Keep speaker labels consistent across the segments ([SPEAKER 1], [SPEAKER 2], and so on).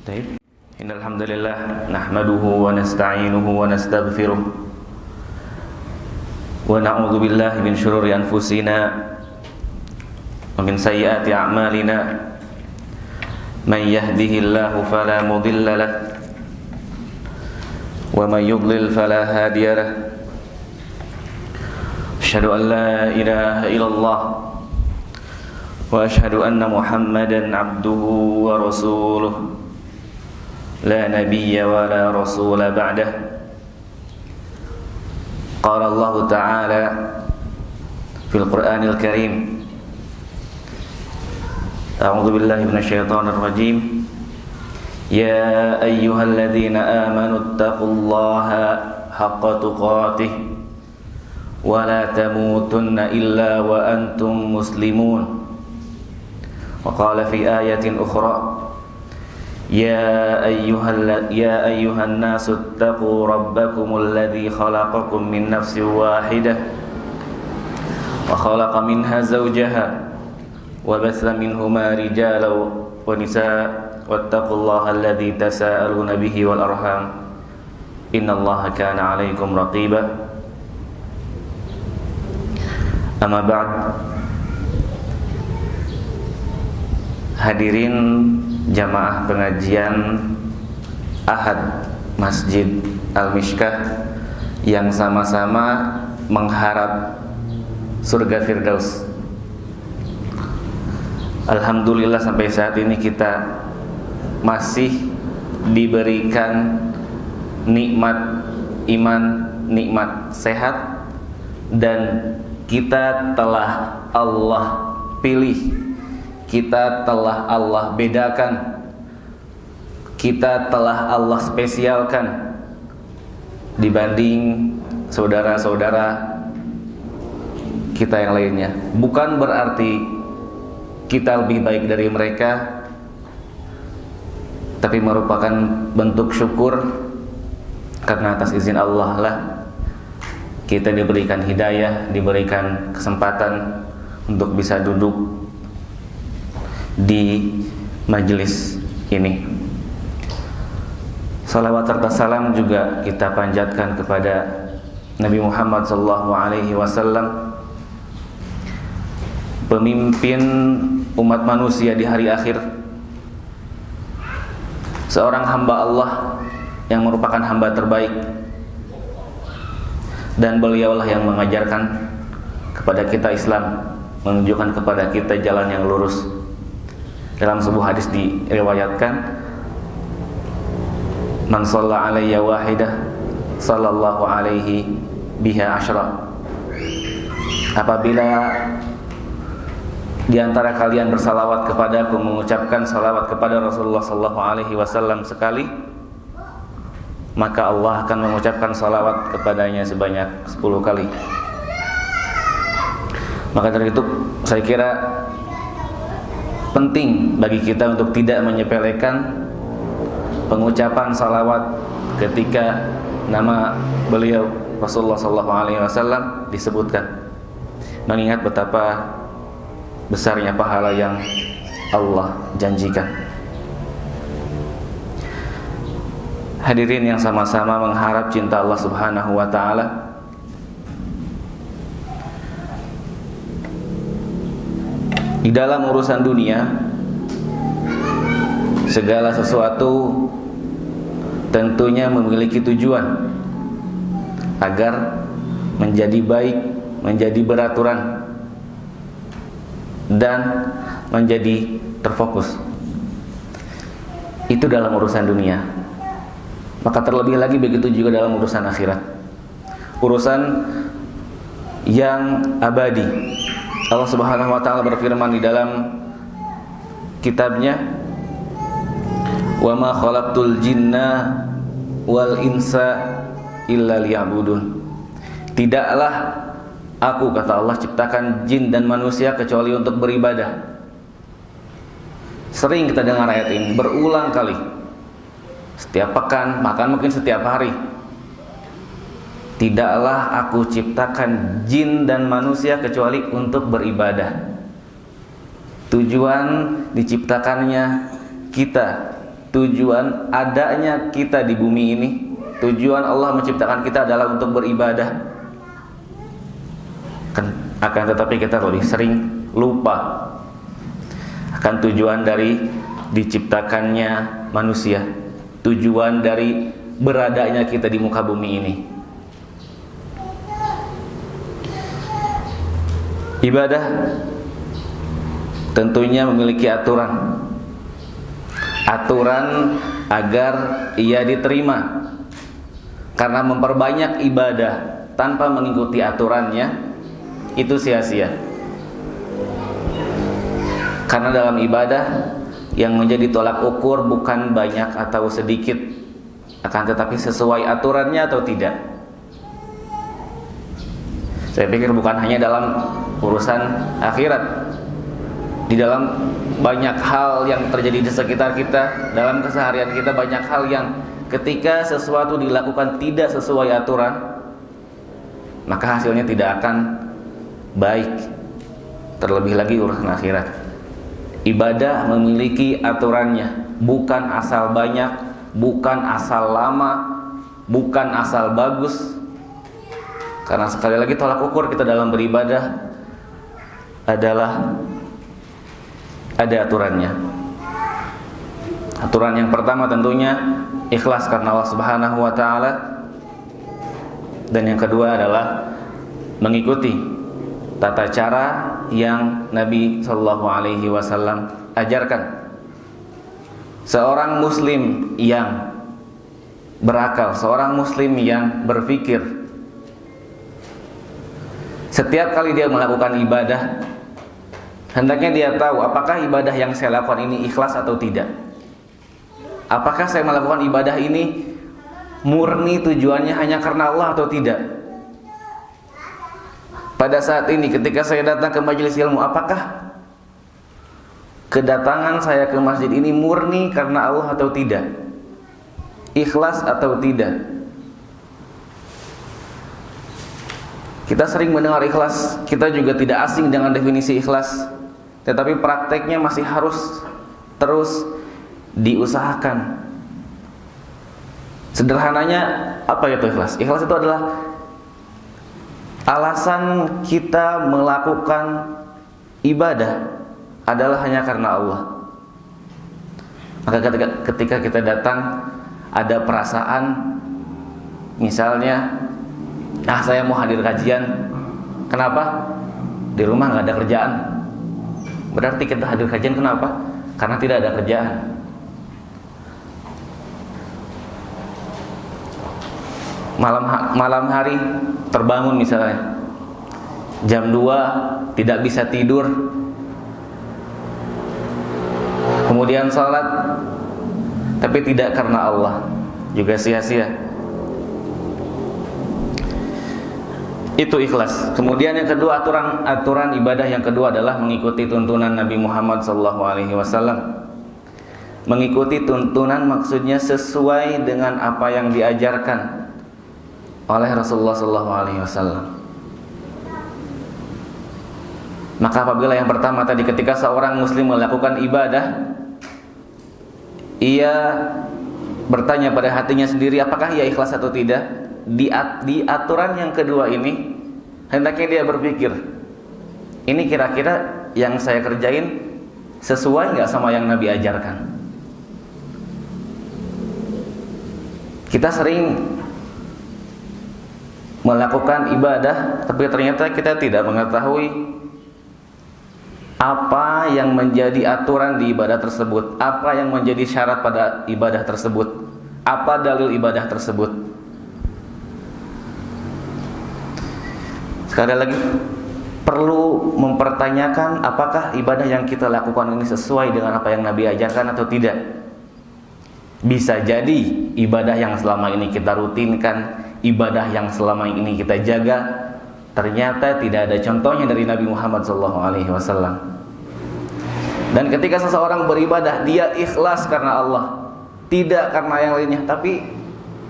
[SPEAKER 1] طيب إن الحمد لله نحمده ونستعينه ونستغفره ونعوذ بالله من شرور أنفسنا ومن سيئات أعمالنا من يهده الله فلا مضل له ومن يضلل فلا هادي له أشهد أن لا إله إلا الله وأشهد أن محمدا عبده ورسوله لا نبي ولا رسول بعده قال الله تعالى في القرآن الكريم أعوذ بالله من الشيطان الرجيم يا أيها الذين آمنوا اتقوا الله حق تقاته ولا تموتن إلا وأنتم مسلمون وقال في آية أخرى يا أيها الناس اتقوا ربكم الذي خلقكم من نفس واحدة وخلق منها زوجها وبث منهما رجالا ونساء واتقوا الله الذي تساءلون به والأرحام إن الله كان عليكم رقيبا أما بعد. Hadirin jamaah pengajian Ahad Masjid Al-Mishkah yang sama-sama mengharap surga Firdaus. Alhamdulillah sampai saat ini kita masih diberikan nikmat iman, nikmat sehat, dan kita telah Allah pilih, kita telah Allah bedakan, kita telah Allah spesialkan dibanding saudara-saudara kita yang lainnya. Bukan berarti kita lebih baik dari mereka, tapi merupakan bentuk syukur karena atas izin Allah lah kita diberikan hidayah, diberikan kesempatan untuk bisa duduk di majelis ini. Salawat serta salam juga kita panjatkan kepada Nabi Muhammad SAW, pemimpin umat manusia di hari akhir, seorang hamba Allah yang merupakan hamba terbaik, dan beliaulah yang mengajarkan kepada kita Islam, menunjukkan kepada kita jalan yang lurus. Dalam sebuah hadis diriwayatkan, man shalla alayya wahidah sallallahu alaihi biha asyra. Apabila di antara kalian bersalawat kepadaku, mengucapkan salawat kepada Rasulullah sallallahu alaihi wasallam sekali, maka Allah akan mengucapkan salawat kepadanya sebanyak 10 kali. Maka dari itu saya kira penting bagi kita untuk tidak menyepelekan pengucapan salawat ketika nama beliau Rasulullah SAW disebutkan, mengingat betapa besarnya pahala yang Allah janjikan. Hadirin yang sama-sama mengharap cinta Allah Subhanahu wa Ta'ala, di dalam urusan dunia segala sesuatu tentunya memiliki tujuan agar menjadi baik, menjadi beraturan, dan menjadi terfokus. Itu dalam urusan dunia. Maka terlebih lagi begitu juga dalam urusan akhirat, urusan yang abadi. Allah Subhanahu wa Ta'ala berfirman di dalam kitabnya, wa ma khalaqtul jinna wal insa illa liya'budun. Tidaklah aku, kata Allah, ciptakan jin dan manusia kecuali untuk beribadah. Sering kita dengar ayat ini berulang kali, setiap pekan, bahkan mungkin setiap hari. Tidaklah aku ciptakan jin dan manusia kecuali untuk beribadah. Tujuan diciptakannya kita tujuan adanya kita di bumi ini, tujuan Allah menciptakan kita adalah untuk beribadah. Akan tetapi kita lebih sering lupa akan tujuan dari diciptakannya manusia, tujuan dari beradanya kita di muka bumi ini. Ibadah tentunya memiliki aturan agar ia diterima. Karena memperbanyak ibadah tanpa mengikuti aturannya itu sia-sia. Karena dalam ibadah yang menjadi tolak ukur bukan banyak atau sedikit, akan tetapi sesuai aturannya atau tidak. Saya pikir bukan hanya dalam urusan akhirat, di dalam banyak hal yang terjadi di sekitar kita, dalam keseharian kita banyak hal yang ketika sesuatu dilakukan tidak sesuai aturan, maka hasilnya tidak akan baik. Terlebih lagi urusan akhirat. Ibadah memiliki aturannya, bukan asal banyak, bukan asal lama, bukan asal bagus. Karena sekali lagi tolak ukur kita dalam beribadah adalah ada aturannya. Aturan yang pertama tentunya ikhlas karena Allah Subhanahu wa taala, dan yang kedua adalah mengikuti tata cara yang Nabi sallallahu alaihi wasallam ajarkan. Seorang muslim yang berakal, seorang muslim yang berpikir, setiap kali dia melakukan ibadah, hendaknya dia tahu apakah ibadah yang saya lakukan ini ikhlas atau tidak. Apakah saya melakukan ibadah ini murni tujuannya hanya karena Allah atau tidak. Pada saat ini ketika saya datang ke majelis ilmu, apakah kedatangan saya ke masjid ini murni karena Allah atau tidak, ikhlas atau tidak. Kita sering mendengar ikhlas, kita juga tidak asing dengan definisi ikhlas, tetapi prakteknya masih harus terus diusahakan. Sederhananya apa itu ikhlas? Ikhlas itu adalah alasan kita melakukan ibadah adalah hanya karena Allah. Maka ketika kita datang ada perasaan, misalnya, saya mau hadir kajian. Kenapa? Di rumah nggak ada kerjaan. Berarti kita hadir kajian kenapa? Karena tidak ada kerjaan. Malam hari terbangun misalnya jam 2, tidak bisa tidur, kemudian sholat, tapi tidak karena Allah, juga sia-sia. Itu ikhlas. Kemudian yang kedua, aturan ibadah yang kedua adalah mengikuti tuntunan Nabi Muhammad SAW. Mengikuti tuntunan maksudnya sesuai dengan apa yang diajarkan oleh Rasulullah SAW. Maka apabila yang pertama tadi, ketika seorang muslim melakukan ibadah, ia bertanya pada hatinya sendiri apakah ia ikhlas atau tidak. Di aturan yang kedua ini, hendaknya dia berpikir, ini kira-kira yang saya kerjain sesuai nggak sama yang Nabi ajarkan. Kita sering melakukan ibadah, tapi ternyata kita tidak mengetahui apa yang menjadi aturan di ibadah tersebut, apa yang menjadi syarat pada ibadah tersebut, apa dalil ibadah tersebut. Sekali lagi, perlu mempertanyakan apakah ibadah yang kita lakukan ini sesuai dengan apa yang Nabi ajarkan atau tidak. Bisa jadi ibadah yang selama ini kita rutinkan, ibadah yang selama ini kita jaga, ternyata tidak ada contohnya dari Nabi Muhammad SAW. Dan ketika seseorang beribadah, dia ikhlas karena Allah, tidak karena yang lainnya, tapi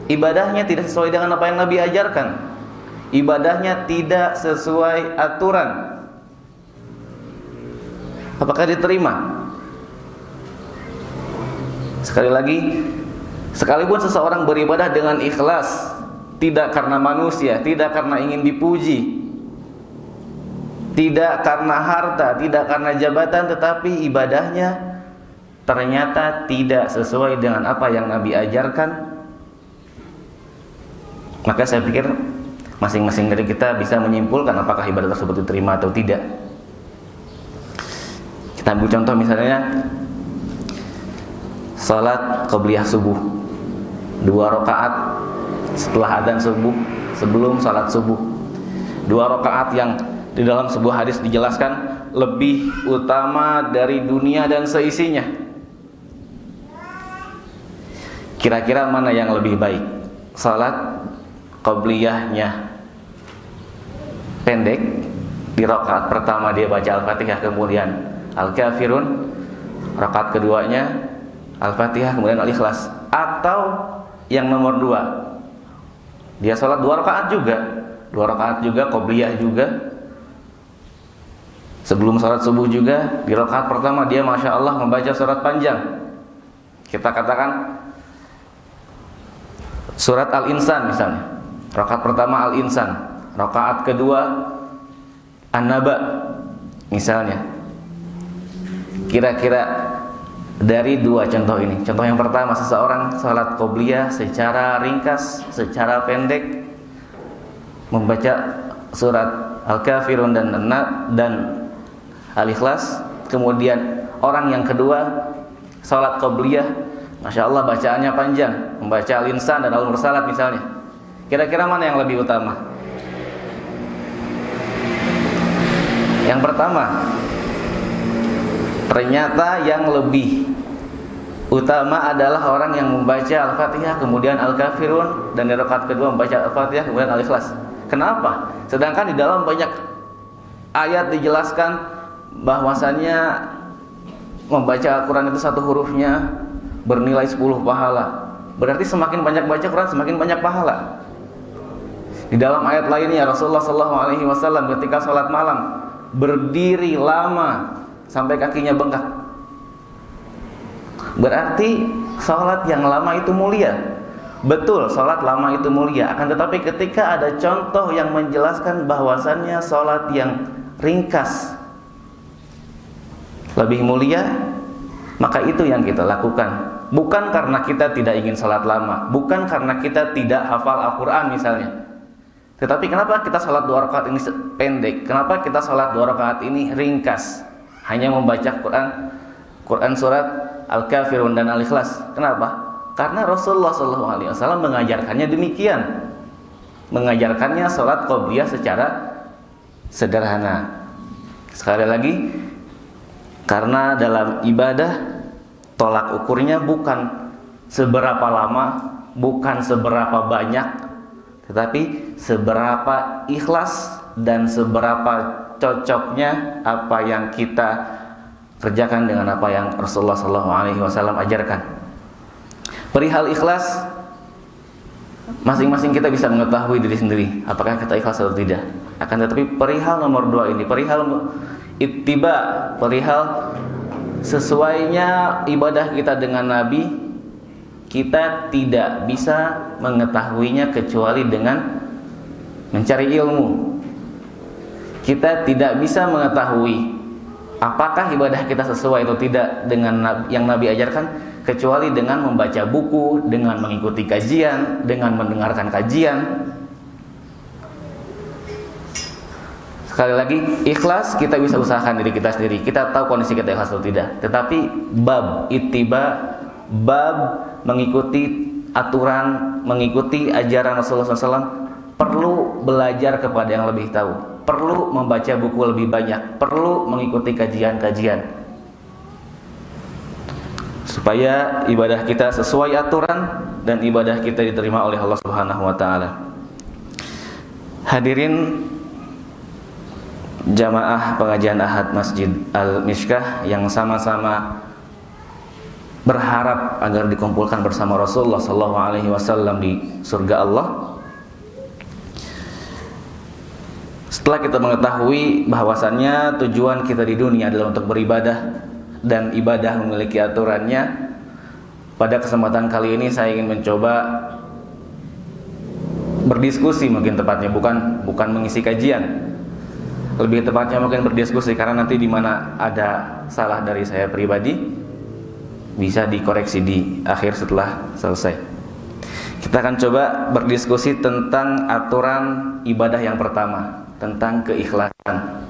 [SPEAKER 1] ibadahnya tidak sesuai dengan apa yang Nabi ajarkan, ibadahnya tidak sesuai aturan, apakah diterima? Sekali lagi, sekalipun seseorang beribadah dengan ikhlas, tidak karena manusia, tidak karena ingin dipuji, tidak karena harta, tidak karena jabatan, tetapi ibadahnya ternyata tidak sesuai dengan apa yang Nabi ajarkan, maka saya pikir masing-masing dari kita bisa menyimpulkan apakah ibadah tersebut diterima atau tidak. Kita ambil contoh misalnya salat qabliyah subuh, 2 rakaat setelah adzan subuh, sebelum salat subuh. 2 rakaat yang di dalam sebuah hadis dijelaskan lebih utama dari dunia dan seisinya. Kira-kira mana yang lebih baik? Salat qabliyahnya pendek, di rakaat pertama dia baca Al-Fatihah kemudian Al-Kafirun, rakaat keduanya Al-Fatihah kemudian Al-Ikhlas, atau yang nomor 2, dia sholat 2 rakaat juga, 2 rakaat juga, qabliyah juga, sebelum sholat subuh juga, di rakaat pertama dia Masya Allah membaca surat panjang, kita katakan surat Al-Insan misalnya, rakaat pertama Al-Insan, rakaat kedua An-Naba misalnya. Kira-kira dari 2 contoh ini, contoh yang pertama, seseorang salat qobliyah secara ringkas, secara pendek, membaca surat Al-Kafirun dan Al-Ikhlas. Kemudian orang yang kedua salat qobliyah, Masya Allah bacaannya panjang, membaca Al-Insan dan Al-Mursalat misalnya. Kira-kira mana yang lebih utama? Yang pertama. Ternyata yang lebih utama adalah orang yang membaca Al-Fatihah kemudian Al-Kafirun, dan di rakaat kedua membaca Al-Fatihah kemudian Al-Ikhlas. Kenapa? Sedangkan di dalam banyak ayat dijelaskan bahwasannya membaca Al-Quran itu 1 hurufnya bernilai 10 pahala. Berarti semakin banyak baca Quran semakin banyak pahala. Di dalam ayat lainnya Rasulullah SAW ketika sholat malam berdiri lama sampai kakinya bengkak. Berarti sholat yang lama itu mulia. Betul, sholat lama itu mulia. Akan tetapi ketika ada contoh yang menjelaskan bahwasannya sholat yang ringkas lebih mulia, maka itu yang kita lakukan. Bukan karena kita tidak ingin sholat lama, bukan karena kita tidak hafal Al-Quran misalnya, tetapi kenapa kita sholat 2 rakaat ini pendek? Kenapa kita sholat 2 rakaat ini ringkas, hanya membaca Quran surat Al-Kafirun dan Al-Ikhlas? Kenapa? Karena Rasulullah SAW mengajarkannya demikian, mengajarkannya sholat qobliyah secara sederhana. Sekali lagi, karena dalam ibadah tolak ukurnya bukan seberapa lama, bukan seberapa banyak, tetapi seberapa ikhlas dan seberapa cocoknya apa yang kita kerjakan dengan apa yang Rasulullah SAW ajarkan. Perihal ikhlas, masing-masing kita bisa mengetahui diri sendiri apakah kita ikhlas atau tidak. Akan tetapi perihal nomor 2 ini, perihal ittiba, perihal sesuainya ibadah kita dengan Nabi, kita tidak bisa mengetahuinya kecuali dengan mencari ilmu. Kita tidak bisa mengetahui apakah ibadah kita sesuai atau tidak dengan yang Nabi ajarkan kecuali dengan membaca buku, dengan mengikuti kajian, dengan mendengarkan kajian. Sekali lagi, ikhlas kita bisa usahakan diri kita sendiri. Kita tahu kondisi kita ikhlas atau tidak. Tetapi bab ittiba, bab mengikuti aturan, mengikuti ajaran Rasulullah SAW, perlu belajar kepada yang lebih tahu, perlu membaca buku lebih banyak, perlu mengikuti kajian-kajian, supaya ibadah kita sesuai aturan dan ibadah kita diterima oleh Allah Subhanahu wa taala. Hadirin jamaah pengajian Ahad Masjid Al-Mishkah yang sama-sama berharap agar dikumpulkan bersama Rasulullah SAW di surga Allah. Setelah kita mengetahui bahwasannya tujuan kita di dunia adalah untuk beribadah dan ibadah memiliki aturannya, pada kesempatan kali ini saya ingin mencoba berdiskusi, mungkin tepatnya bukan mengisi kajian. Lebih tepatnya mungkin berdiskusi, karena nanti di mana ada salah dari saya pribadi bisa dikoreksi di akhir setelah selesai. Kita akan coba berdiskusi tentang aturan ibadah yang pertama, tentang keikhlasan.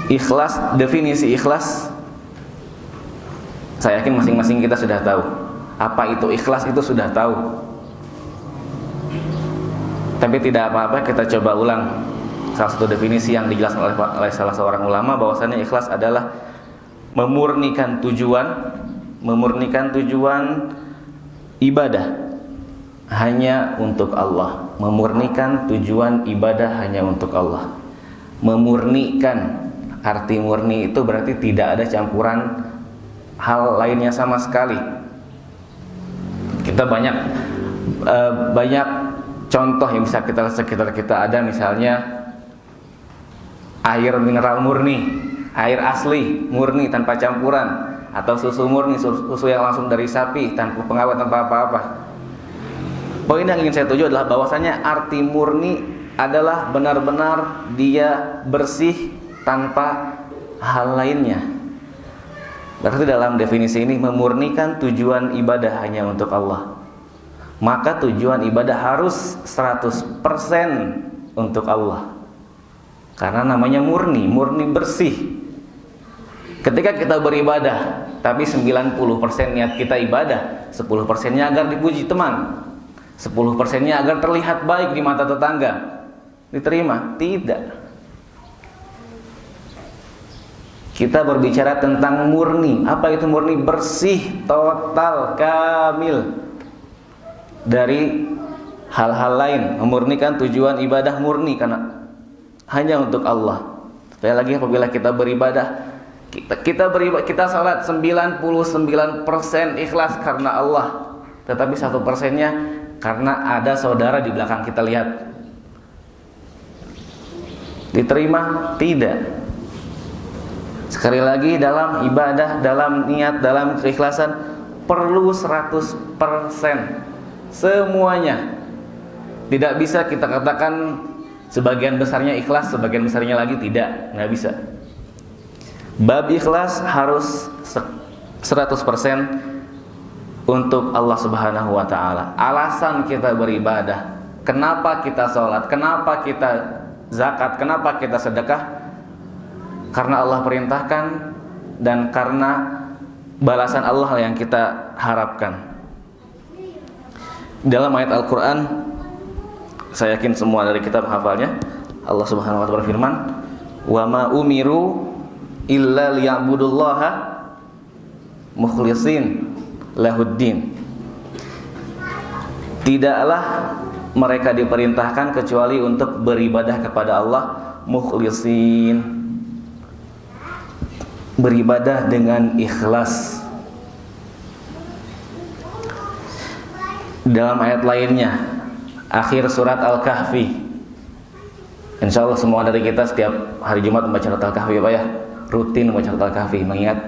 [SPEAKER 1] Ikhlas, definisi ikhlas, saya yakin masing-masing kita sudah tahu. Apa itu ikhlas itu sudah tahu. Tapi tidak apa-apa, kita coba ulang salah satu definisi yang dijelaskan oleh salah seorang ulama, bahwasanya ikhlas adalah memurnikan tujuan ibadah hanya untuk Allah. Memurnikan tujuan ibadah hanya untuk Allah. Memurnikan, arti murni itu berarti tidak ada campuran hal lainnya sama sekali. Kita banyak contoh yang bisa kita sekitar kita ada, misalnya air mineral murni, air asli murni tanpa campuran, atau susu murni, susu yang langsung dari sapi tanpa pengawet, tanpa apa-apa. Poin yang ingin saya tuju adalah bahwasanya arti murni adalah benar-benar dia bersih tanpa hal lainnya. Berarti dalam definisi ini memurnikan tujuan ibadah hanya untuk Allah. Maka tujuan ibadah harus 100% untuk Allah. Karena namanya murni bersih. Ketika kita beribadah, tapi 90% niat kita ibadah, 10%-nya agar dipuji teman, 10%-nya agar terlihat baik di mata tetangga, diterima? Tidak. Kita berbicara tentang murni. Apa itu murni? Bersih, total, kamil dari hal-hal lain. Memurnikan tujuan ibadah murni karena hanya untuk Allah. Sekali lagi, apabila kita beribadah, kita salat 99% ikhlas karena Allah, tetapi 1%-nya karena ada saudara di belakang kita lihat, diterima? Tidak. Sekali lagi, dalam ibadah, dalam niat, dalam keikhlasan perlu 100% semuanya. Tidak bisa kita katakan sebagian besarnya ikhlas, sebagian besarnya lagi tidak. Nggak bisa. Bab ikhlas harus 100% untuk Allah Subhanahu wa ta'ala. Alasan kita beribadah, kenapa kita sholat, kenapa kita zakat, kenapa kita sedekah, karena Allah perintahkan dan karena balasan Allah yang kita harapkan. Dalam ayat Al-Quran, saya yakin semua dari kita menghafalnya, Allah Subhanahu wa ta'ala berfirman, "Wa ma umiru illa liya'budullaha mukhlisin lahuddin." Tidaklah mereka diperintahkan kecuali untuk beribadah kepada Allah mukhlisin, beribadah dengan ikhlas. Dalam ayat lainnya, akhir surat Al-Kahfi, insya Allah semua dari kita setiap hari Jumat membaca surat Al-Kahfi, Pak ya, rutin membaca surat Al-Kahfi, mengingat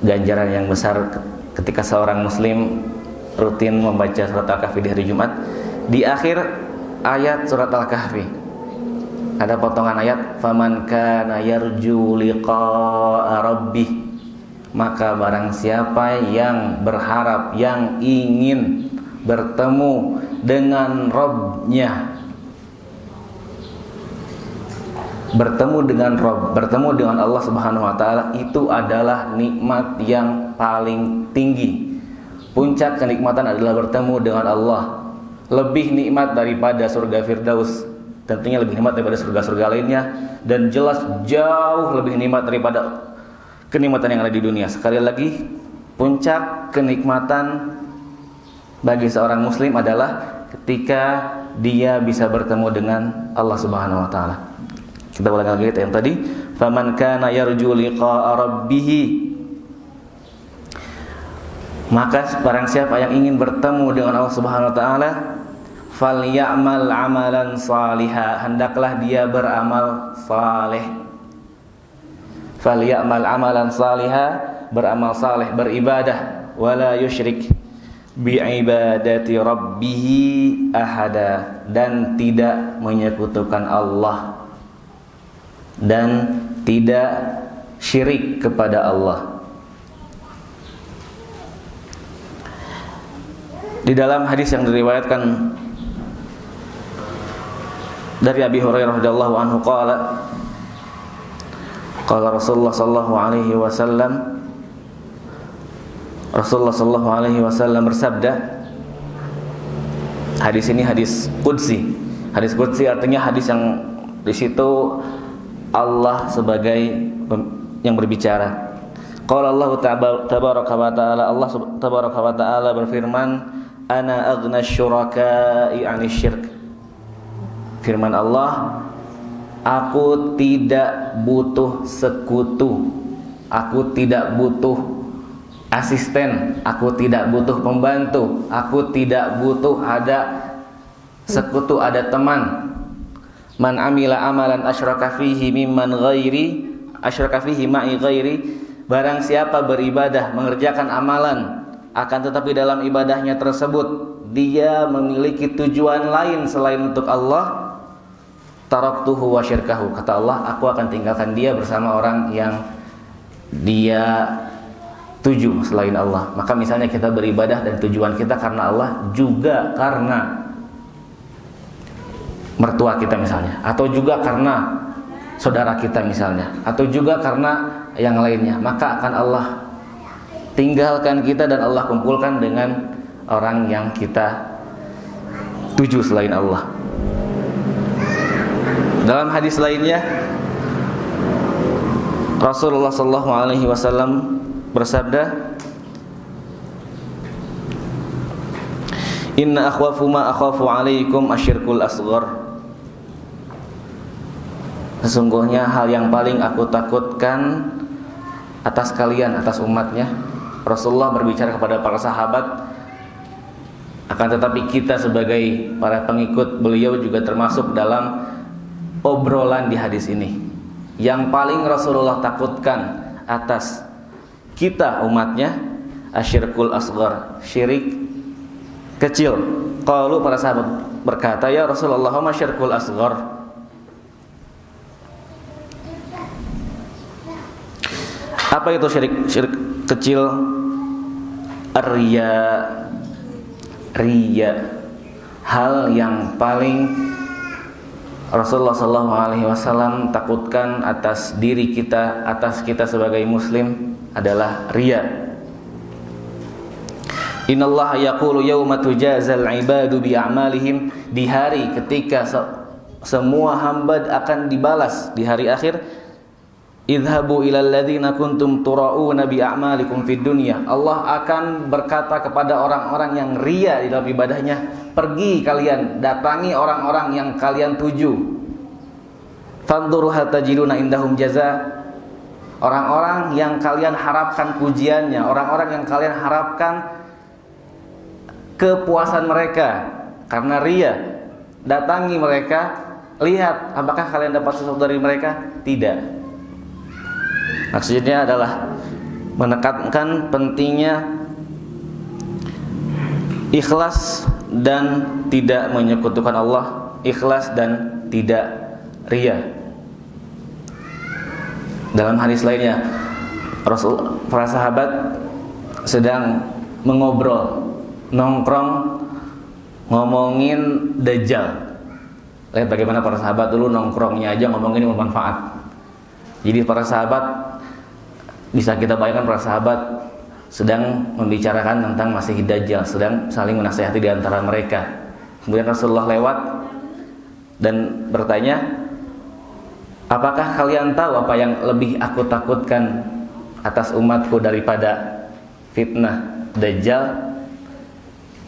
[SPEAKER 1] ganjaran yang besar ketika seorang muslim rutin membaca surat Al-Kahfi di hari Jumat. Di akhir ayat surat Al-Kahfi ada potongan ayat, "Faman kana yarju liqa'a rabbih", maka barang siapa yang berharap, yang ingin bertemu dengan Rabb-nya, bertemu dengan Rabb, bertemu dengan Allah Subhanahu wa ta'ala, itu adalah nikmat yang paling tinggi. Puncak kenikmatan adalah bertemu dengan Allah. Lebih nikmat daripada surga Firdaus, tentunya lebih nikmat daripada surga-surga lainnya, dan jelas jauh lebih nikmat daripada kenikmatan yang ada di dunia. Sekali lagi, puncak kenikmatan bagi seorang muslim adalah ketika dia bisa bertemu dengan Allah Subhanahu wa ta'ala. Kita ulang lagi yang tadi, "Faman kana yarju liqa'a rabbih", maka barang siapa yang ingin bertemu dengan Allah Subhanahu wa ta'ala, "Falyamal 'amalan shaliha", hendaklah dia beramal saleh. falyamal amalan salihah, beramal saleh, beribadah, wala yusyrik bi'ibadati rabbih ahada, dan tidak menyekutukan Allah dan tidak syirik kepada Allah. Di dalam hadis yang diriwayatkan dari Abi Hurairah radhiyallahu anhu qala Rasulullah sallallahu alaihi wasallam, Rasulullah sallallahu alaihi wasallam bersabda, hadis ini hadis qudsi. Hadis qudsi artinya hadis yang di situ Allah sebagai yang berbicara. Qala Allah tabaraka wa ta'ala, Allah tabaraka wa ta'ala berfirman, ana aghna syuraka'i 'anil syirk. Firman Allah, aku tidak butuh sekutu, aku tidak butuh asisten, aku tidak butuh pembantu, aku tidak butuh ada sekutu, ada teman. Man amila amalan asyraka fihi mimman ghairi, asyraka fihi ma'i ghairi, barang siapa beribadah, mengerjakan amalan, akan tetapi dalam ibadahnya tersebut dia memiliki tujuan lain selain untuk Allah, taraktuhu wa syirkahu, kata Allah, aku akan tinggalkan dia bersama orang yang dia tuju selain Allah. Maka misalnya kita beribadah dan tujuan kita karena Allah, juga karena mertua kita misalnya, atau juga karena saudara kita misalnya, atau juga karena yang lainnya, maka akan Allah tinggalkan kita dan Allah kumpulkan dengan orang yang kita tuju selain Allah. Dalam hadis lainnya Rasulullah sallallahu alaihi wasallam bersabda, inna akhwafu ma akhafu alaikum asyirkul asghar. Sesungguhnya hal yang paling aku takutkan atas kalian, atas umatnya. Rasulullah berbicara kepada para sahabat, akan tetapi kita sebagai para pengikut beliau juga termasuk dalam obrolan di hadis ini. Yang paling Rasulullah takutkan atas kita umatnya asyirkul asghar, syirik kecil. Qalu, para sahabat berkata, ya Rasulullah, ma syirkul asghar? Apa itu syirik kecil? Riya. Hal yang paling Rasulullah SAW takutkan atas diri kita, atas kita sebagai muslim adalah riya. Innallaha yaqulu yauma tujazal ibadu bi a'malihim, di hari ketika semua hamba akan dibalas di hari akhir. Idhabu ilal ladzina kuntum tura'una bi a'malikum fid dunya. Allah akan berkata kepada orang-orang yang riya di dalam ibadahnya, pergi kalian, datangi orang-orang yang kalian tuju. Fanzuru hal tajiduna indahum jaza. Orang-orang yang kalian harapkan pujiannya, orang-orang yang kalian harapkan kepuasan mereka karena riya, datangi mereka, lihat apakah kalian dapat sesuatu dari mereka? Tidak. Maksudnya adalah menekankan pentingnya ikhlas dan tidak menyekutukan Allah, ikhlas dan tidak riya. Dalam hadis lainnya, para sahabat sedang mengobrol, nongkrong, ngomongin Dajjal. Lihat bagaimana para sahabat dulu nongkrongnya aja ngomongin bermanfaat. Jadi para sahabat, bisa kita bayangkan para sahabat sedang membicarakan tentang Masih Dajjal, sedang saling menasihati di antara mereka. Kemudian Rasulullah lewat dan bertanya, apakah kalian tahu apa yang lebih aku takutkan atas umatku daripada fitnah Dajjal?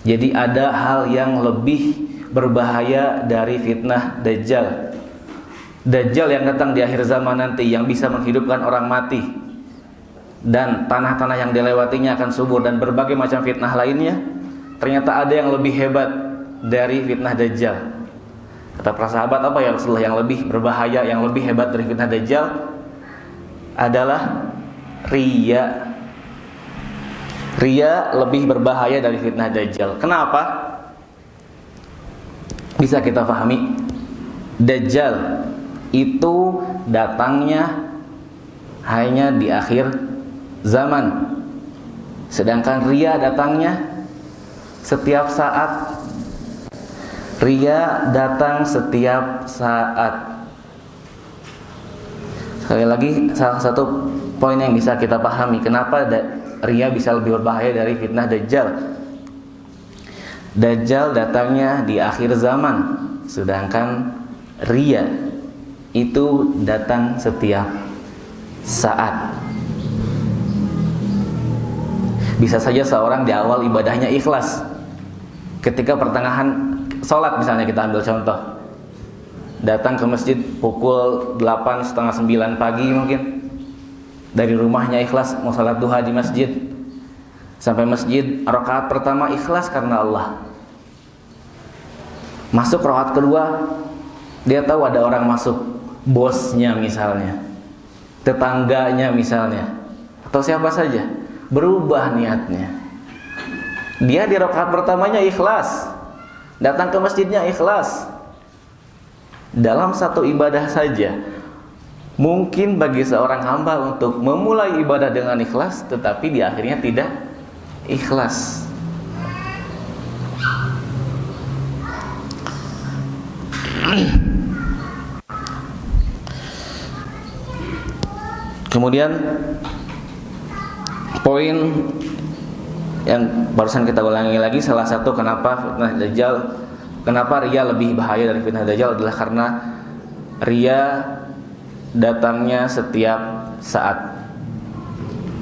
[SPEAKER 1] Jadi ada hal yang lebih berbahaya dari fitnah Dajjal. Dajjal yang datang di akhir zaman nanti, yang bisa menghidupkan orang mati, dan tanah-tanah yang dilewatinya akan subur, dan berbagai macam fitnah lainnya. Ternyata ada yang lebih hebat dari fitnah Dajjal. Kata para sahabat, apa ya Rasulullah yang lebih berbahaya, yang lebih hebat dari fitnah Dajjal? adalah riya. Riya lebih berbahaya dari fitnah Dajjal. Kenapa? Bisa kita pahami. Dajjal itu datangnya hanya di akhir zaman, sedangkan riya datangnya setiap saat. Riya datang setiap saat. Sekali lagi, salah satu poin yang bisa kita pahami kenapa riya bisa lebih berbahaya dari fitnah Dajjal. Dajjal datangnya di akhir zaman, sedangkan riya itu datang setiap saat. Bisa saja seorang di awal ibadahnya ikhlas, ketika pertengahan sholat misalnya, kita ambil contoh, datang ke masjid pukul 8, setengah 9 pagi mungkin, dari rumahnya ikhlas mau sholat duha di masjid, sampai masjid rakaat pertama ikhlas karena Allah. Masuk rakaat kedua, dia tahu ada orang masuk, bosnya misalnya, tetangganya misalnya, atau siapa saja, berubah niatnya. Dia di rakaat pertamanya ikhlas, datang ke masjidnya ikhlas. Dalam satu ibadah saja, mungkin bagi seorang hamba untuk memulai ibadah dengan ikhlas, tetapi di akhirnya tidak ikhlas. Kemudian poin yang barusan kita ulangi lagi, salah satu kenapa fitnah Dajjal, kenapa riya lebih bahaya dari fitnah Dajjal adalah karena riya datangnya setiap saat.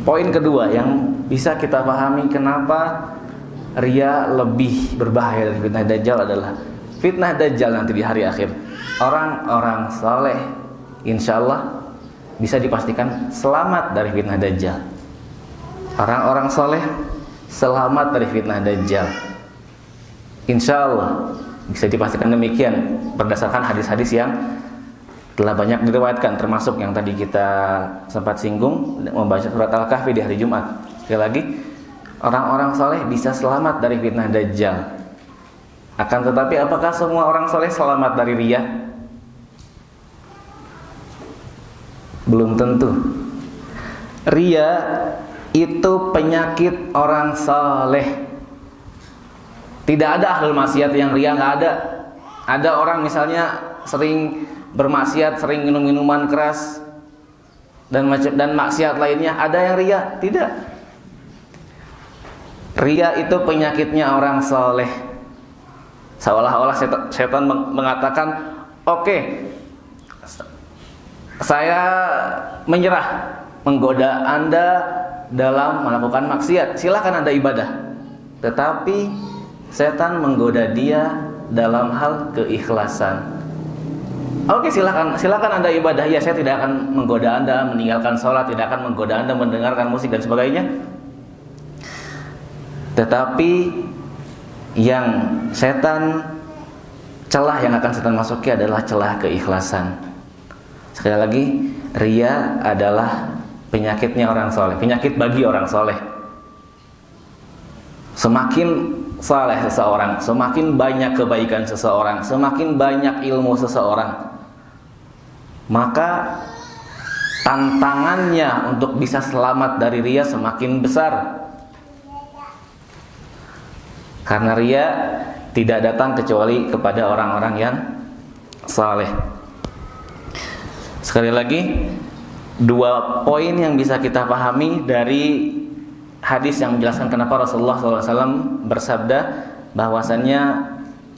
[SPEAKER 1] Poin kedua yang bisa kita pahami kenapa riya lebih berbahaya dari fitnah Dajjal adalah fitnah Dajjal nanti di hari akhir, orang-orang saleh insyaallah bisa dipastikan selamat dari fitnah Dajjal. Orang-orang saleh selamat dari fitnah Dajjal, insyaallah bisa dipastikan demikian berdasarkan hadis-hadis yang telah banyak diriwayatkan, termasuk yang tadi kita sempat singgung, membaca surat Al-Kahfi di hari Jumat. Sekali lagi, orang-orang saleh bisa selamat dari fitnah Dajjal. Akan tetapi apakah semua orang saleh selamat dari riya? Belum tentu. Riya itu penyakit orang saleh. Tidak ada ahlul maksiat yang riya, nggak ada. Ada orang misalnya sering bermaksiat, sering minum minuman keras dan maksiat lainnya, ada yang riya? Tidak. Riya itu penyakitnya orang saleh. Seolah-olah setan mengatakan, oke, saya menyerah menggoda Anda dalam melakukan maksiat, silakan Anda ibadah. Tetapi setan menggoda dia dalam hal keikhlasan. Oke, silakan Anda ibadah. Ya, saya tidak akan menggoda Anda meninggalkan sholat, tidak akan menggoda Anda mendengarkan musik dan sebagainya. Tetapi yang celah yang akan setan masuki adalah celah keikhlasan. Sekali lagi, riya adalah penyakitnya orang soleh, penyakit bagi orang soleh. Semakin saleh seseorang, semakin banyak kebaikan seseorang, semakin banyak ilmu seseorang, maka tantangannya untuk bisa selamat dari riya semakin besar. Karena riya tidak datang kecuali kepada orang-orang yang saleh. Sekali lagi, dua poin yang bisa kita pahami dari hadis yang menjelaskan kenapa Rasulullah SAW bersabda bahwasannya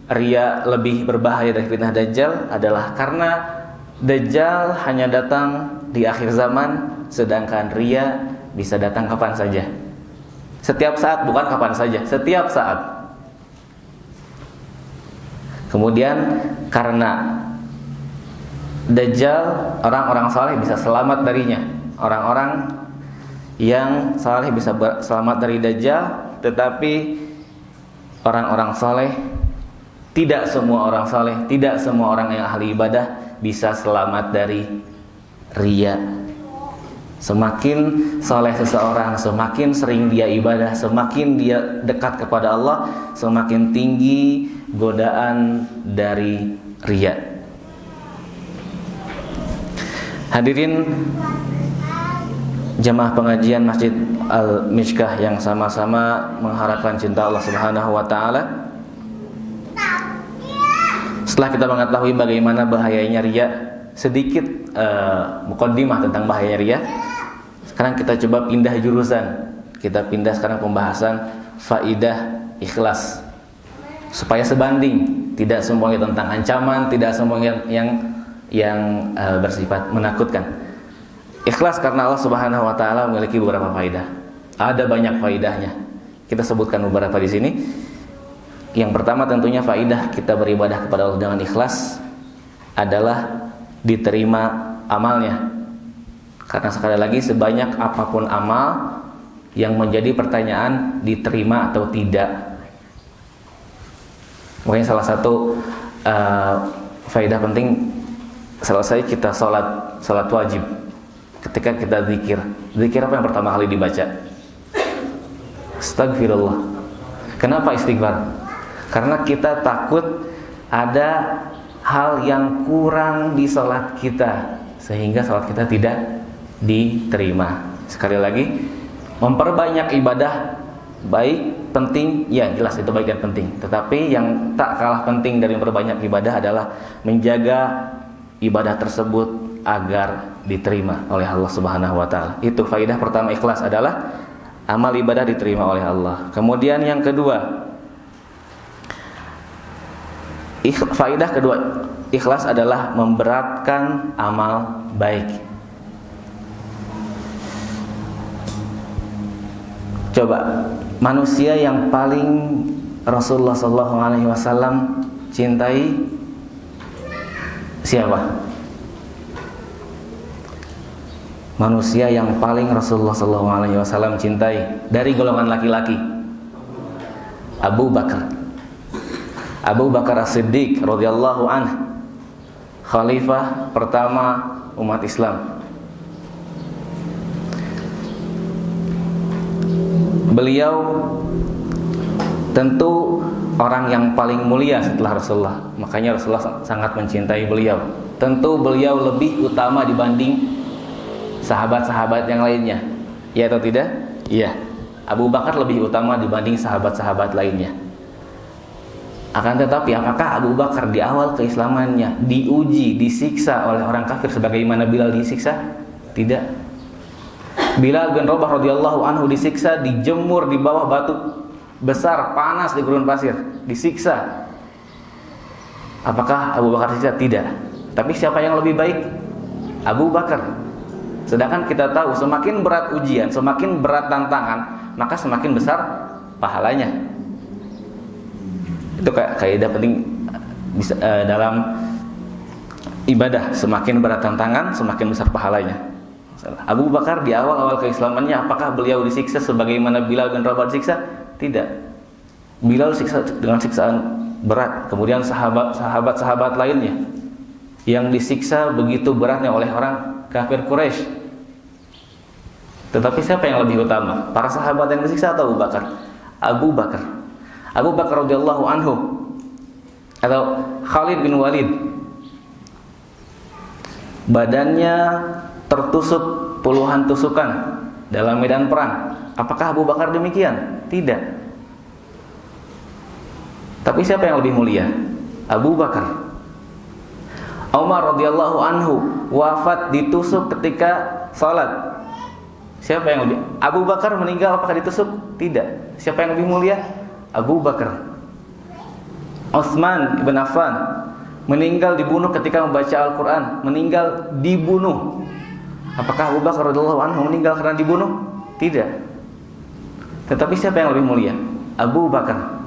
[SPEAKER 1] riya lebih berbahaya dari fitnah Dajjal adalah karena Dajjal hanya datang di akhir zaman, sedangkan riya bisa datang kapan saja, setiap saat, bukan kapan saja, setiap saat. Kemudian karena Dajjal, orang-orang saleh bisa selamat darinya. Orang-orang yang saleh bisa selamat dari Dajjal, tetapi orang-orang saleh, tidak semua orang saleh, tidak semua orang yang ahli ibadah bisa selamat dari riya. Semakin soleh seseorang, semakin sering dia ibadah, semakin dia dekat kepada Allah, semakin tinggi godaan dari riya. Hadirin jamaah pengajian Masjid Al-Mishkah yang sama-sama mengharapkan cinta Allah Subhanahu wa taala. Setelah kita mengetahui bagaimana bahayanya riya, sedikit muqaddimah tentang bahayanya riya. Sekarang kita coba pindah jurusan. Kita pindah sekarang pembahasan faidah ikhlas. Supaya sebanding, tidak semuanya tentang ancaman, tidak semuanya yang bersifat menakutkan. Ikhlas karena Allah Subhanahu wa taala memiliki beberapa faidah. Ada banyak faidahnya. Kita sebutkan beberapa di sini. Yang pertama tentunya faidah kita beribadah kepada Allah dengan ikhlas adalah diterima amalnya. Karena sekali lagi sebanyak apapun amal yang menjadi pertanyaan diterima atau tidak. Makanya salah satu faedah penting selesai kita salat wajib. Ketika kita zikir apa yang pertama kali dibaca? Astagfirullah. Kenapa istighfar? Karena kita takut ada hal yang kurang di salat kita sehingga salat kita tidak diterima. Sekali lagi, memperbanyak ibadah baik, penting, ya jelas itu baik dan penting. Tetapi yang tak kalah penting dari memperbanyak ibadah adalah menjaga ibadah tersebut agar diterima oleh Allah Subhanahu wa taala. Itu faidah pertama ikhlas adalah amal ibadah diterima oleh Allah. Kemudian yang kedua, faidah kedua ikhlas adalah memberatkan amal baik. Coba, manusia yang paling Rasulullah SAW cintai siapa? Manusia yang paling Rasulullah SAW cintai dari golongan laki-laki, Abu Bakar. Abu Bakar As-Siddiq radhiyallahu anhu, khalifah pertama umat Islam. Beliau tentu orang yang paling mulia setelah Rasulullah. Makanya Rasulullah sangat mencintai beliau. Tentu beliau lebih utama dibanding sahabat-sahabat yang lainnya. Ya atau tidak? Iya. Abu Bakar lebih utama dibanding sahabat-sahabat lainnya. Akan tetapi apakah Abu Bakar di awal keislamannya diuji, disiksa oleh orang kafir sebagaimana Bilal disiksa? Tidak. Bilal bin Rabah radhiyallahu anhu disiksa, dijemur di bawah batu besar panas di gurun pasir, disiksa. Apakah Abu Bakar disiksa? Tidak. Tapi siapa yang lebih baik? Abu Bakar. Sedangkan kita tahu semakin berat ujian, semakin berat tantangan, maka semakin besar pahalanya. Itu kaidah penting dalam ibadah. Semakin berat tantangan, semakin besar pahalanya. Abu Bakar di awal-awal keislamannya, apakah beliau disiksa sebagaimana Bilal bin Rabah disiksa? Tidak. Bilal disiksa dengan siksaan berat. Kemudian sahabat-sahabat lainnya yang disiksa begitu beratnya oleh orang kafir Quraisy. Tetapi siapa yang lebih utama? Para sahabat yang disiksa atau Abu Bakar? Abu Bakar. Abu Bakar radhiyallahu anhu atau Khalid bin Walid, badannya tertusuk puluhan tusukan dalam medan perang. Apakah Abu Bakar demikian? Tidak. Tapi siapa yang lebih mulia? Abu Bakar. Umar radhiyallahu anhu wafat ditusuk ketika salat. Siapa yang lebih? Abu Bakar meninggal apakah ditusuk? Tidak. Siapa yang lebih mulia? Abu Bakar. Utsman bin Affan meninggal dibunuh ketika membaca Al-Quran. Meninggal dibunuh. Apakah Abu Bakar radhiyallahu anhu meninggal karena dibunuh? Tidak. Tetapi siapa yang lebih mulia? Abu Bakar.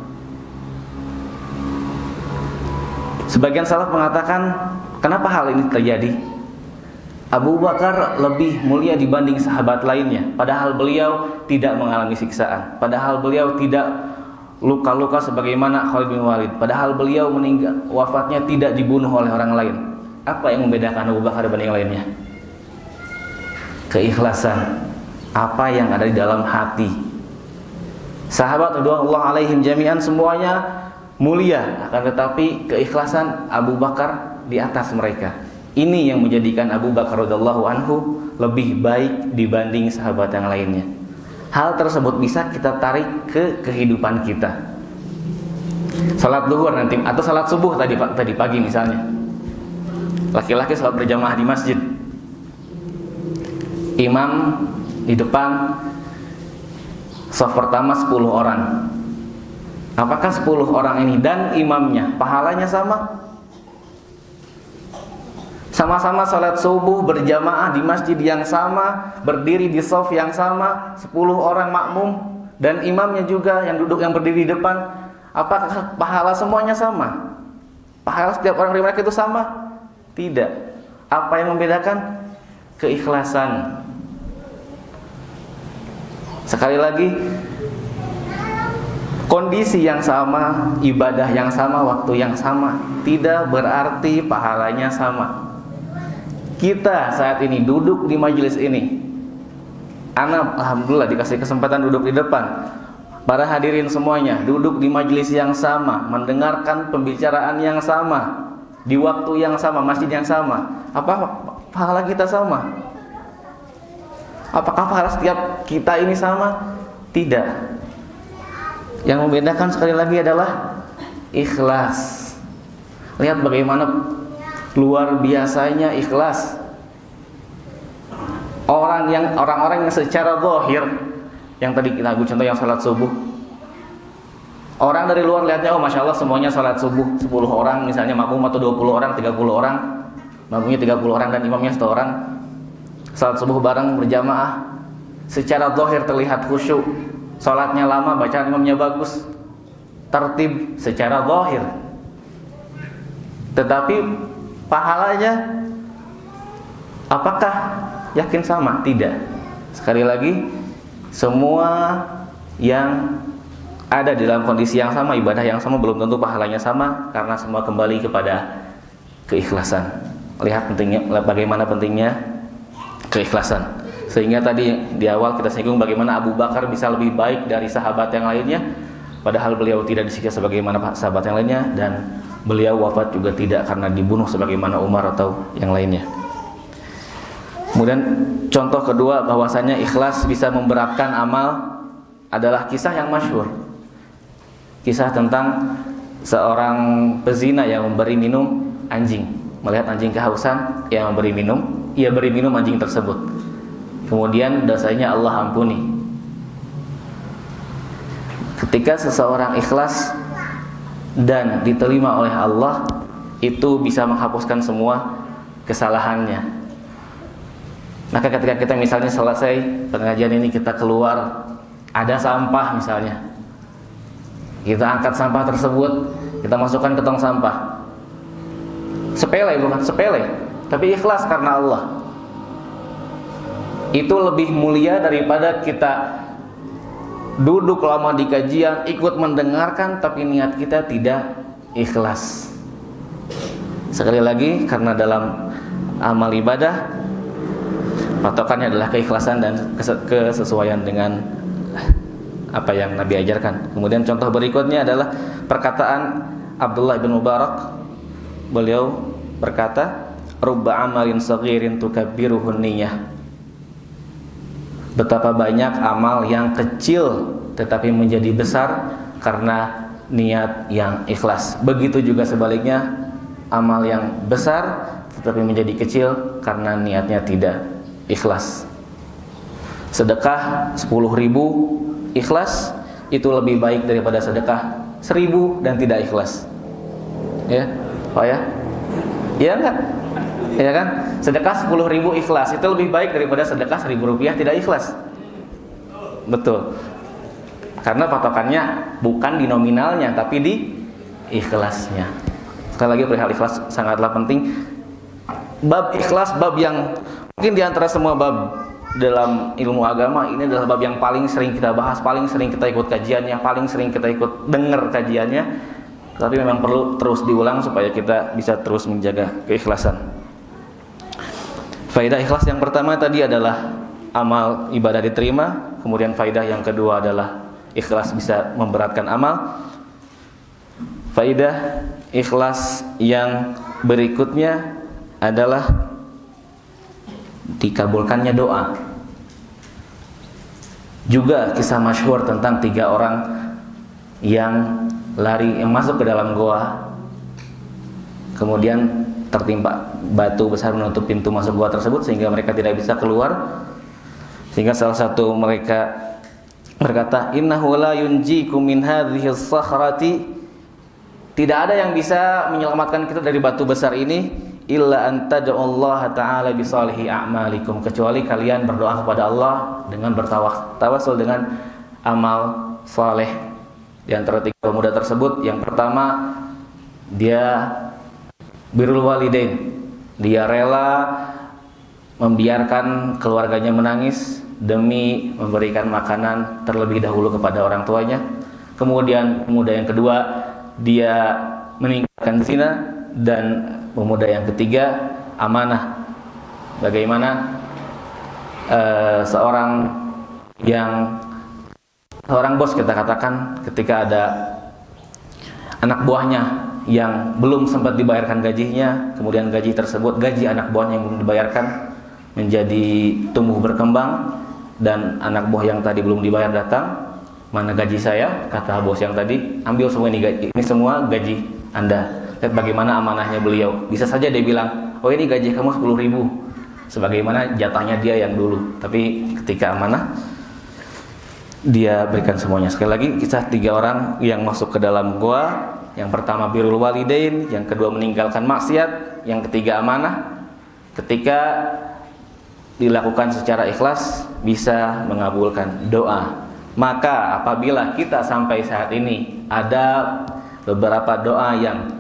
[SPEAKER 1] Sebagian salaf mengatakan, kenapa hal ini terjadi? Abu Bakar lebih mulia dibanding sahabat lainnya, padahal beliau tidak mengalami siksaan, padahal beliau tidak luka-luka sebagaimana Khalid bin Walid, padahal beliau meninggal, wafatnya tidak dibunuh oleh orang lain. Apa yang membedakan Abu Bakar dibanding yang lainnya? keikhlasan, apa yang ada di dalam hati. Sahabat radhiyallahu alaihim jami'an semuanya mulia, akan tetapi keikhlasan Abu Bakar di atas mereka. Ini yang menjadikan Abu Bakar radhiyallahu anhu lebih baik dibanding sahabat yang lainnya. Hal tersebut bisa kita tarik ke kehidupan kita. Salat duhur nanti atau salat subuh tadi pagi misalnya. Laki-laki salat berjamaah di masjid. Imam di depan, shaf pertama 10 orang. Apakah 10 orang ini dan imamnya pahalanya sama? Sama-sama salat subuh berjamaah di masjid yang sama, berdiri di shaf yang sama, 10 orang makmum dan imamnya juga yang berdiri di depan. Apakah pahala semuanya sama? Pahala setiap orang dari mereka itu sama? Tidak. Apa yang membedakan? Keikhlasan. Sekali lagi, kondisi yang sama, ibadah yang sama, waktu yang sama, tidak berarti pahalanya sama. Kita saat ini duduk di majelis ini, ana alhamdulillah dikasih kesempatan duduk di depan. Para hadirin semuanya duduk di majelis yang sama, mendengarkan pembicaraan yang sama, di waktu yang sama, masjid yang sama. Apa pahala kita sama? Apakah pahala setiap kita ini sama? Tidak. Yang membedakan sekali lagi adalah ikhlas. Lihat bagaimana luar biasanya ikhlas. Orang-orang yang secara zahir, yang tadi kita contoh yang salat subuh. Orang dari luar lihatnya, oh masya Allah semuanya salat subuh 10 orang, misalnya makmum atau 20 orang, 30 orang, makmumnya 30 orang dan imamnya 1 orang. Salat subuh bareng berjamaah, secara zahir terlihat khusyuk, salatnya lama, bacaan imamnya bagus, tertib secara zahir. Tetapi pahalanya apakah yakin sama? Tidak. Sekali lagi, semua yang ada di dalam kondisi yang sama, ibadah yang sama, belum tentu pahalanya sama, karena semua kembali kepada keikhlasan. Lihat pentingnya, bagaimana pentingnya keikhlasan. Sehingga tadi di awal kita singgung bagaimana Abu Bakar bisa lebih baik dari sahabat yang lainnya, padahal beliau tidak disiksa sebagaimana sahabat yang lainnya, dan beliau wafat juga tidak karena dibunuh sebagaimana Umar atau yang lainnya. Kemudian contoh kedua bahwasanya ikhlas bisa memberatkan amal adalah kisah yang masyhur. Kisah tentang seorang pezina yang memberi minum anjing. Melihat anjing kehausan, ia beri minum anjing tersebut. Kemudian dosanya Allah ampuni. Ketika seseorang ikhlas dan diterima oleh Allah, itu bisa menghapuskan semua kesalahannya. Maka ketika kita misalnya selesai pengajian ini, kita keluar, ada sampah misalnya, kita angkat sampah tersebut, kita masukkan ke tong sampah. Sepele, bukan sepele, tapi ikhlas karena Allah. Itu lebih mulia daripada kita duduk lama di kajian, ikut mendengarkan, tapi niat kita tidak ikhlas. Sekali lagi, karena dalam amal ibadah patokannya adalah keikhlasan dan kesesuaian dengan apa yang Nabi ajarkan. Kemudian contoh berikutnya adalah perkataan Abdullah bin Mubarak. Beliau berkata, "Rubba amalin saghirin tukabbiruhun niyyah." Betapa banyak amal yang kecil tetapi menjadi besar karena niat yang ikhlas. Begitu juga sebaliknya, amal yang besar tetapi menjadi kecil karena niatnya tidak ikhlas. Sedekah 10.000 ikhlas itu lebih baik daripada sedekah 1.000 dan tidak ikhlas. Ya, Pak ya? Iya enggak? Ya kan? Sedekah 10.000 ikhlas itu lebih baik daripada sedekah 1.000 rupiah tidak ikhlas. Betul. Karena patokannya bukan di nominalnya tapi di ikhlasnya. Sekali lagi perihal ikhlas sangatlah penting. Bab ikhlas, bab yang mungkin di antara semua bab dalam ilmu agama, ini adalah bab yang paling sering kita bahas, paling sering kita ikut kajiannya, paling sering kita ikut dengar kajiannya. Tapi memang perlu terus diulang supaya kita bisa terus menjaga keikhlasan. Faidah ikhlas yang pertama tadi adalah amal ibadah diterima. Kemudian faidah yang kedua adalah ikhlas bisa memberatkan amal. Faidah ikhlas yang berikutnya adalah dikabulkannya doa. Juga kisah masyhur tentang 3 orang yang masuk ke dalam goa, kemudian tertimpa batu besar menutup pintu masuk goa tersebut sehingga mereka tidak bisa keluar. Sehingga salah satu mereka berkata, innahu la yunjikum min hadhihi as-sakhrati, tidak ada yang bisa menyelamatkan kita dari batu besar ini illa an tad'ullaha ta'ala bi salihi a'malikum, kecuali kalian berdoa kepada Allah dengan bertawasul dengan amal saleh. Di antara 3 pemuda tersebut, yang pertama dia birrul walidain, dia rela membiarkan keluarganya menangis demi memberikan makanan terlebih dahulu kepada orang tuanya. Kemudian pemuda yang kedua, dia meninggalkan zina. Dan pemuda yang ketiga, amanah. Bagaimana seorang bos, kita katakan, ketika ada anak buahnya yang belum sempat dibayarkan gajinya, kemudian gaji anak buahnya yang belum dibayarkan menjadi tumbuh berkembang, dan anak buah yang tadi belum dibayar datang, mana gaji saya? Kata bos yang tadi, ambil semua ini semua gaji Anda. Lihat bagaimana amanahnya beliau. Bisa saja dia bilang, oh ini gaji kamu 10.000, sebagaimana jatahnya dia yang dulu. Tapi ketika amanah, dia berikan semuanya. Sekali lagi, kisah 3 orang yang masuk ke dalam goa. Yang pertama birrul walidain, yang kedua meninggalkan maksiat, yang ketiga amanah. Ketika dilakukan secara ikhlas, bisa mengabulkan doa. Maka apabila kita sampai saat ini ada beberapa doa yang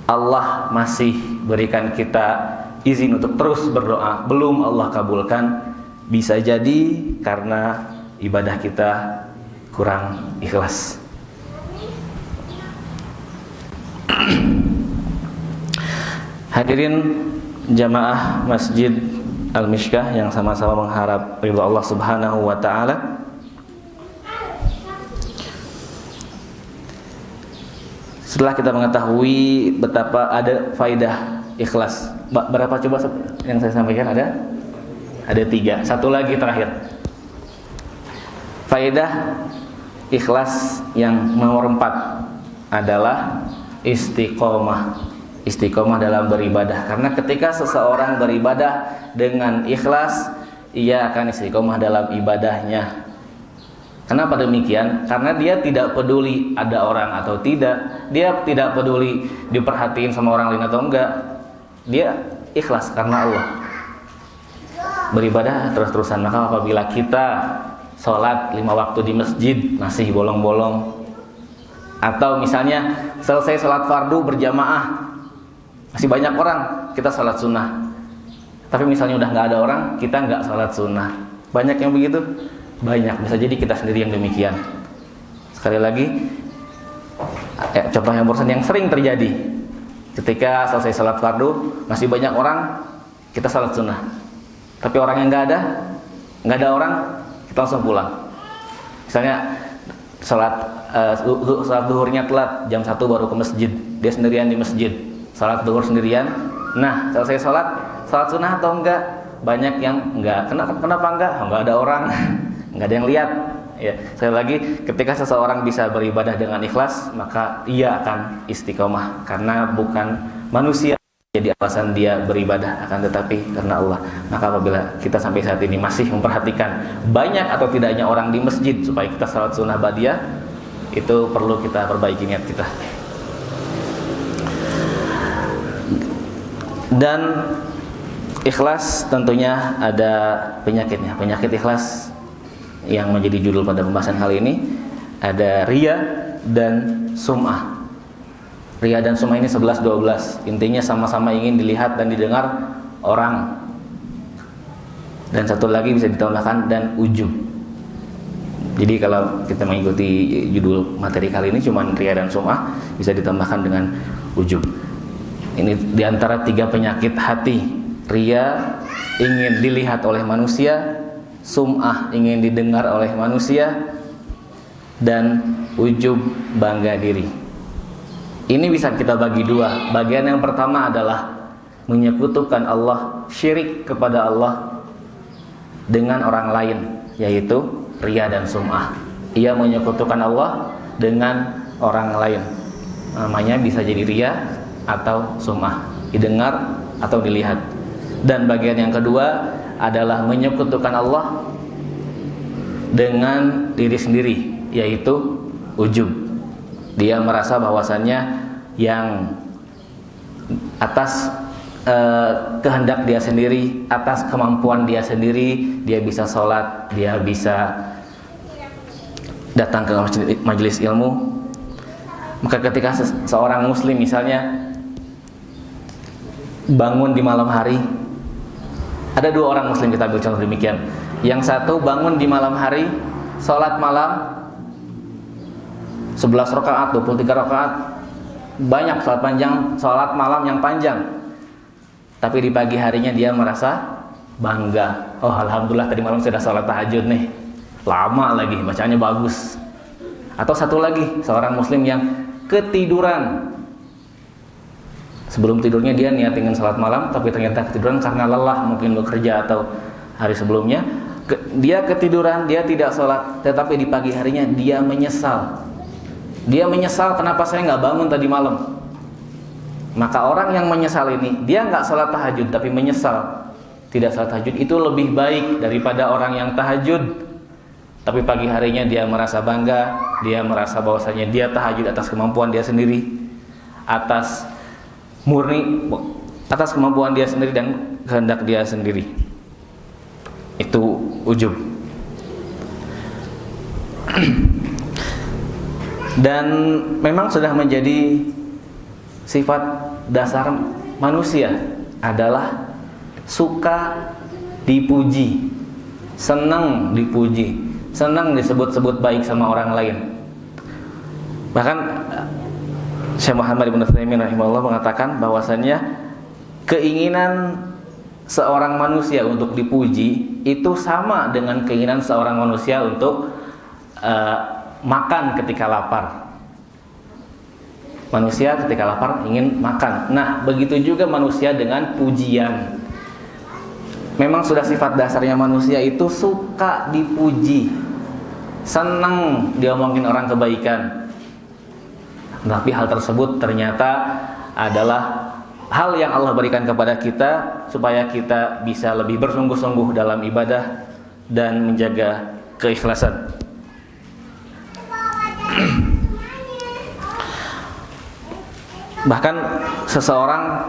[SPEAKER 1] Allah masih berikan kita izin untuk terus berdoa, belum Allah kabulkan, bisa jadi karena ibadah kita kurang ikhlas. Hadirin jamaah Masjid Al-Mishkah yang sama-sama mengharap ridha Allah Subhanahu wa taala. Setelah kita mengetahui betapa ada faidah ikhlas, berapa coba yang saya sampaikan? Ada 3. Satu lagi terakhir. Faidah ikhlas yang nomor 4 adalah istiqomah. Istiqomah dalam beribadah. Karena ketika seseorang beribadah dengan ikhlas, ia akan istiqomah dalam ibadahnya. Kenapa demikian? Karena dia tidak peduli ada orang atau tidak, dia tidak peduli diperhatiin sama orang lain atau enggak. Dia ikhlas karena Allah. Beribadah terus-terusan. Maka apabila kita sholat 5 waktu di masjid masih bolong-bolong, atau misalnya selesai sholat fardu berjamaah, masih banyak orang, kita sholat sunnah. Tapi misalnya udah nggak ada orang, kita nggak sholat sunnah. Banyak yang begitu? Banyak. Bisa jadi kita sendiri yang demikian. Sekali lagi, contoh yang barusan yang sering terjadi, ketika selesai sholat fardu masih banyak orang, kita sholat sunnah. Tapi orang yang nggak ada orang, kita langsung pulang. Misalnya sholat duhurnya telat, jam 1 baru ke masjid, dia sendirian di masjid, sholat duhur sendirian. Nah, selesai sholat sunnah atau enggak? Banyak yang enggak. Kenapa enggak? Enggak ada orang, enggak ada yang lihat. Ya, sekali lagi, ketika seseorang bisa beribadah dengan ikhlas, maka ia akan istiqomah, karena bukan manusia jadi alasan dia beribadah, akan tetapi karena Allah. Maka apabila kita sampai saat ini masih memperhatikan banyak atau tidaknya orang di masjid supaya kita salat sunnah ba'diyah, itu perlu kita perbaiki niat kita. Dan ikhlas tentunya ada penyakitnya. Penyakit ikhlas yang menjadi judul pada pembahasan kali ini ada riya dan sum'ah. Riya dan sum'ah ini 11-12. Intinya sama-sama ingin dilihat dan didengar orang. Dan satu lagi bisa ditambahkan dan ujub. Jadi kalau kita mengikuti judul materi kali ini cuma riya dan sum'ah, bisa ditambahkan dengan ujub. Ini diantara 3 penyakit hati Ria ingin dilihat oleh manusia, sum'ah ingin didengar oleh manusia, dan ujub bangga diri. Ini bisa kita bagi dua. Bagian yang pertama adalah menyekutukan Allah, syirik kepada Allah dengan orang lain, yaitu ria dan sum'ah. Ia menyekutukan Allah dengan orang lain. Namanya bisa jadi ria atau sum'ah, didengar atau dilihat. Dan bagian yang kedua adalah menyekutukan Allah dengan diri sendiri, yaitu ujub. Dia merasa bahwasannya yang atas kehendak dia sendiri, atas kemampuan dia sendiri, dia bisa sholat, dia bisa datang ke majelis ilmu. Maka ketika seorang muslim misalnya bangun di malam hari, ada dua orang muslim, kita ambil contoh demikian. Yang satu bangun di malam hari, sholat malam 11 rakaat, 23 rakaat, banyak sholat malam yang panjang. Tapi di pagi harinya dia merasa bangga. Oh, alhamdulillah tadi malam sudah sholat tahajud nih, lama lagi, bacaannya bagus. Atau satu lagi, seorang muslim yang ketiduran. Sebelum tidurnya dia niat ingin sholat malam, tapi ternyata ketiduran karena lelah, mungkin bekerja atau hari sebelumnya. Dia ketiduran, dia tidak sholat, tetapi di pagi harinya dia menyesal. Dia menyesal, kenapa saya nggak bangun tadi malam. Maka orang yang menyesal ini, dia nggak sholat tahajud tapi menyesal tidak sholat tahajud, itu lebih baik daripada orang yang tahajud tapi pagi harinya dia merasa bangga, dia merasa bahwasanya dia tahajud atas kemampuan dia sendiri, atas kemampuan dia sendiri dan kehendak dia sendiri. Itu ujub. Dan memang sudah menjadi sifat dasar manusia adalah suka dipuji, senang dipuji, senang disebut-sebut baik sama orang lain. Bahkan Syekh Muhammad Ibn Utsaimin rahimahullah mengatakan bahwasannya keinginan seorang manusia untuk dipuji itu sama dengan keinginan seorang manusia untuk makan ketika lapar. Manusia ketika lapar ingin makan. Nah, begitu juga manusia dengan pujian. Memang sudah sifat dasarnya manusia itu suka dipuji, senang diomongin orang kebaikan. Tapi hal tersebut ternyata adalah hal yang Allah berikan kepada kita supaya kita bisa lebih bersungguh-sungguh dalam ibadah dan menjaga keikhlasan. Bahkan seseorang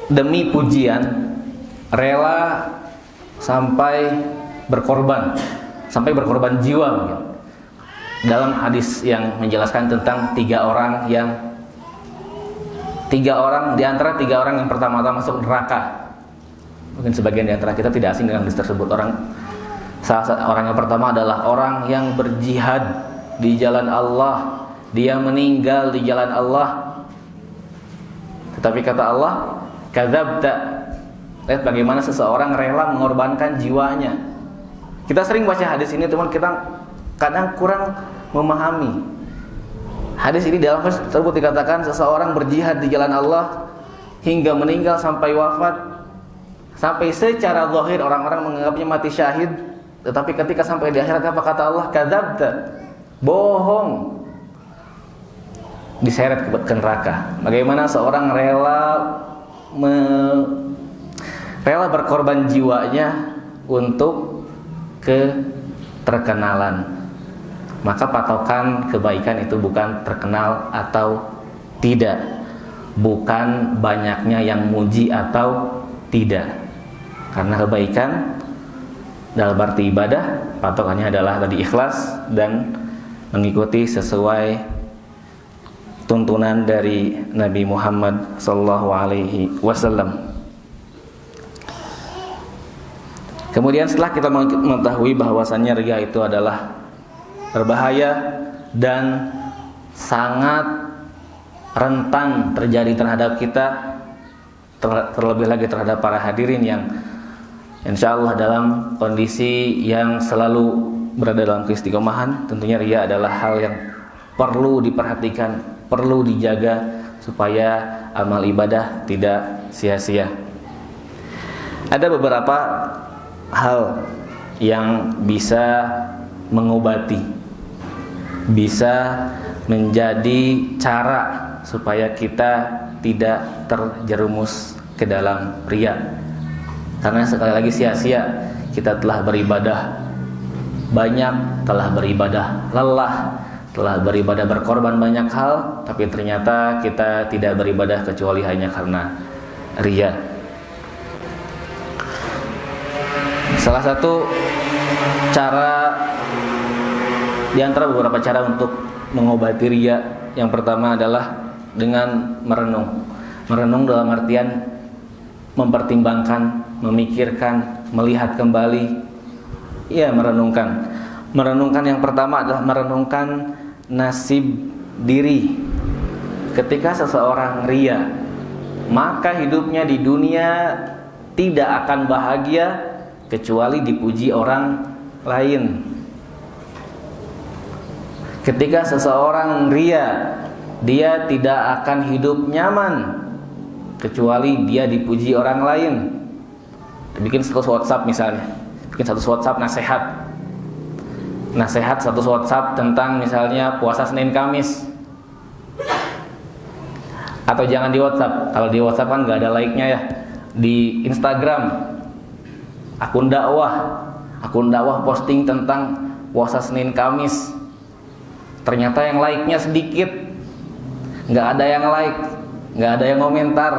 [SPEAKER 1] demi pujian rela sampai berkorban jiwa mungkin. Dalam hadis yang menjelaskan tentang tiga orang di antara tiga orang yang pertama-tama masuk neraka. Mungkin sebagian di antara kita tidak asing dengan hadis tersebut. Orang yang pertama adalah orang yang berjihad di jalan Allah, dia meninggal di jalan Allah. Tetapi kata Allah, kadzabta. Lihat bagaimana seseorang rela mengorbankan jiwanya. Kita sering baca hadis ini, teman, kita kadang kurang memahami. Hadis ini dalam hadis tersebut dikatakan seseorang berjihad di jalan Allah hingga meninggal sampai wafat, sampai secara zahir orang-orang menganggapnya mati syahid, tetapi ketika sampai di akhirat apa kata Allah? Kadzabta, bohong, diseret ke neraka. Bagaimana seorang rela berkorban jiwanya untuk keterkenalan. Maka patokan kebaikan itu bukan terkenal atau tidak, bukan banyaknya yang muji atau tidak. Karena kebaikan dalam arti ibadah, patokannya adalah tadi ikhlas dan mengikuti sesuai tuntunan dari Nabi Muhammad SAW. Kemudian setelah kita mengetahui bahwasannya ria itu adalah berbahaya dan sangat rentan terjadi terhadap kita, terlebih lagi terhadap para hadirin yang insya Allah dalam kondisi yang selalu berada dalam keistiqomahan. Tentunya riya adalah hal yang perlu diperhatikan, perlu dijaga supaya amal ibadah tidak sia-sia. Ada beberapa hal yang bisa mengobati, bisa menjadi cara supaya kita tidak terjerumus ke dalam riya. Karena sekali lagi sia-sia kita telah beribadah banyak, telah beribadah lelah, telah beribadah berkorban banyak hal, tapi ternyata kita tidak beribadah kecuali hanya karena riya. Salah satu cara di antara beberapa cara untuk mengobati riya, yang pertama adalah dengan merenung. Merenung dalam artian mempertimbangkan, memikirkan, melihat kembali. Ya, merenungkan. Merenungkan yang pertama adalah merenungkan nasib diri. Ketika seseorang riya, maka hidupnya di dunia tidak akan bahagia kecuali dipuji orang lain. Ketika seseorang riya, dia tidak akan hidup nyaman kecuali dia dipuji orang lain. Bikin status WhatsApp misalnya, bikin status WhatsApp nasihat status WhatsApp tentang misalnya puasa Senin Kamis. Atau jangan di WhatsApp, kalau di WhatsApp kan nggak ada like-nya ya. Di Instagram, akun dakwah posting tentang puasa Senin Kamis. Ternyata yang like-nya sedikit, nggak ada yang like, nggak ada yang komentar.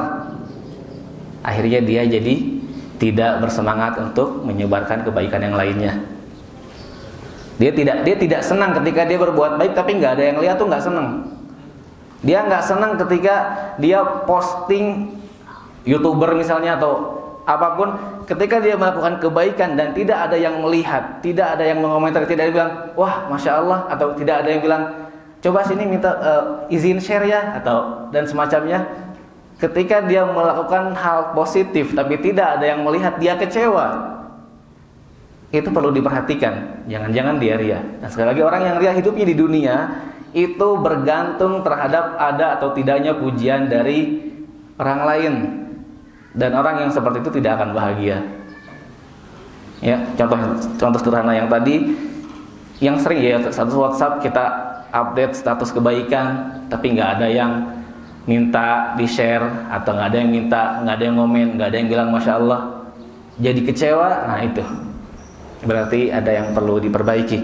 [SPEAKER 1] Akhirnya dia jadi tidak bersemangat untuk menyebarkan kebaikan yang lainnya. Dia tidak senang ketika dia berbuat baik tapi nggak ada yang lihat, tuh nggak senang. Dia nggak senang ketika dia posting YouTuber misalnya atau apapun, ketika dia melakukan kebaikan dan tidak ada yang melihat, tidak ada yang mengomentar, tidak ada yang bilang wah masya Allah, atau tidak ada yang bilang coba sini minta izin share ya, atau dan semacamnya. Ketika dia melakukan hal positif tapi tidak ada yang melihat, dia kecewa. Itu perlu diperhatikan, jangan-jangan dia riya. Dan sekali lagi, orang yang riya hidupnya di dunia itu bergantung terhadap ada atau tidaknya pujian dari orang lain. Dan orang yang seperti itu tidak akan bahagia. Ya, contoh sederhana yang tadi, yang sering ya status WhatsApp kita update status kebaikan, tapi nggak ada yang minta di share, atau nggak ada yang minta, nggak ada yang komen, nggak ada yang bilang masya Allah. Jadi kecewa, nah itu berarti ada yang perlu diperbaiki.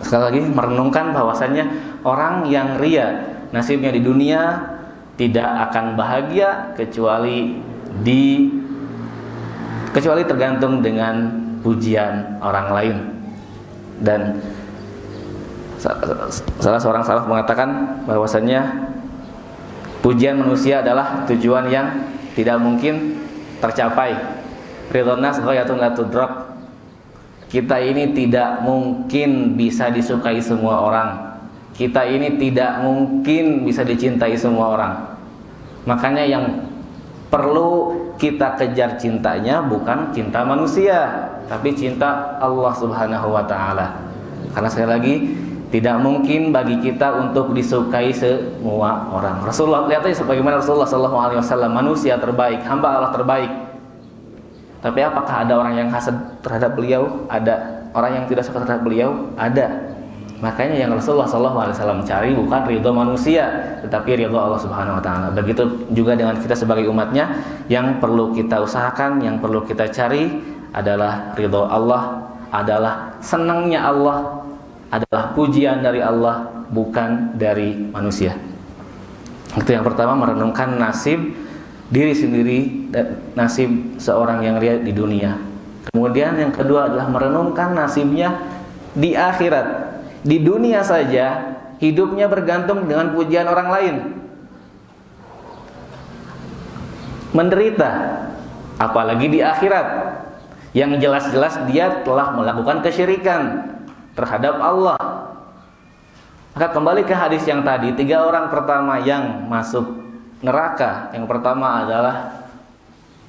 [SPEAKER 1] Sekali lagi, merenungkan bahwasannya orang yang riya nasibnya di dunia tidak akan bahagia kecuali tergantung dengan pujian orang lain. Dan salah seorang salaf mengatakan bahwasannya pujian manusia adalah tujuan yang tidak mungkin tercapai. Ridhon nas ghayatun la tudrak. Kita ini tidak mungkin bisa disukai semua orang. Kita ini tidak mungkin bisa dicintai semua orang. Makanya yang perlu kita kejar cintanya bukan cinta manusia, tapi cinta Allah Subhanahu wa taala. Karena sekali lagi, tidak mungkin bagi kita untuk disukai semua orang. Rasulullah, lihat aja sebagaimana Rasulullah SAW, manusia terbaik, hamba Allah terbaik. Tapi apakah ada orang yang hasad terhadap beliau? Ada. Orang yang tidak suka terhadap beliau? Ada. Makanya yang Rasulullah SAW cari bukan ridho manusia, tetapi ridho Allah Subhanahu wa taala. Begitu juga dengan kita sebagai umatnya, yang perlu kita usahakan, yang perlu kita cari adalah ridho Allah, adalah senangnya Allah, adalah pujian dari Allah, bukan dari manusia. Itu yang pertama, merenungkan nasib diri sendiri dan nasib seorang yang riya di dunia. Kemudian yang kedua adalah merenungkan nasibnya di akhirat. Di dunia saja hidupnya bergantung dengan pujian orang lain, menderita, apalagi di akhirat yang jelas-jelas dia telah melakukan kesyirikan terhadap Allah. Maka kembali ke hadis yang tadi, 3 orang pertama yang masuk neraka, yang pertama adalah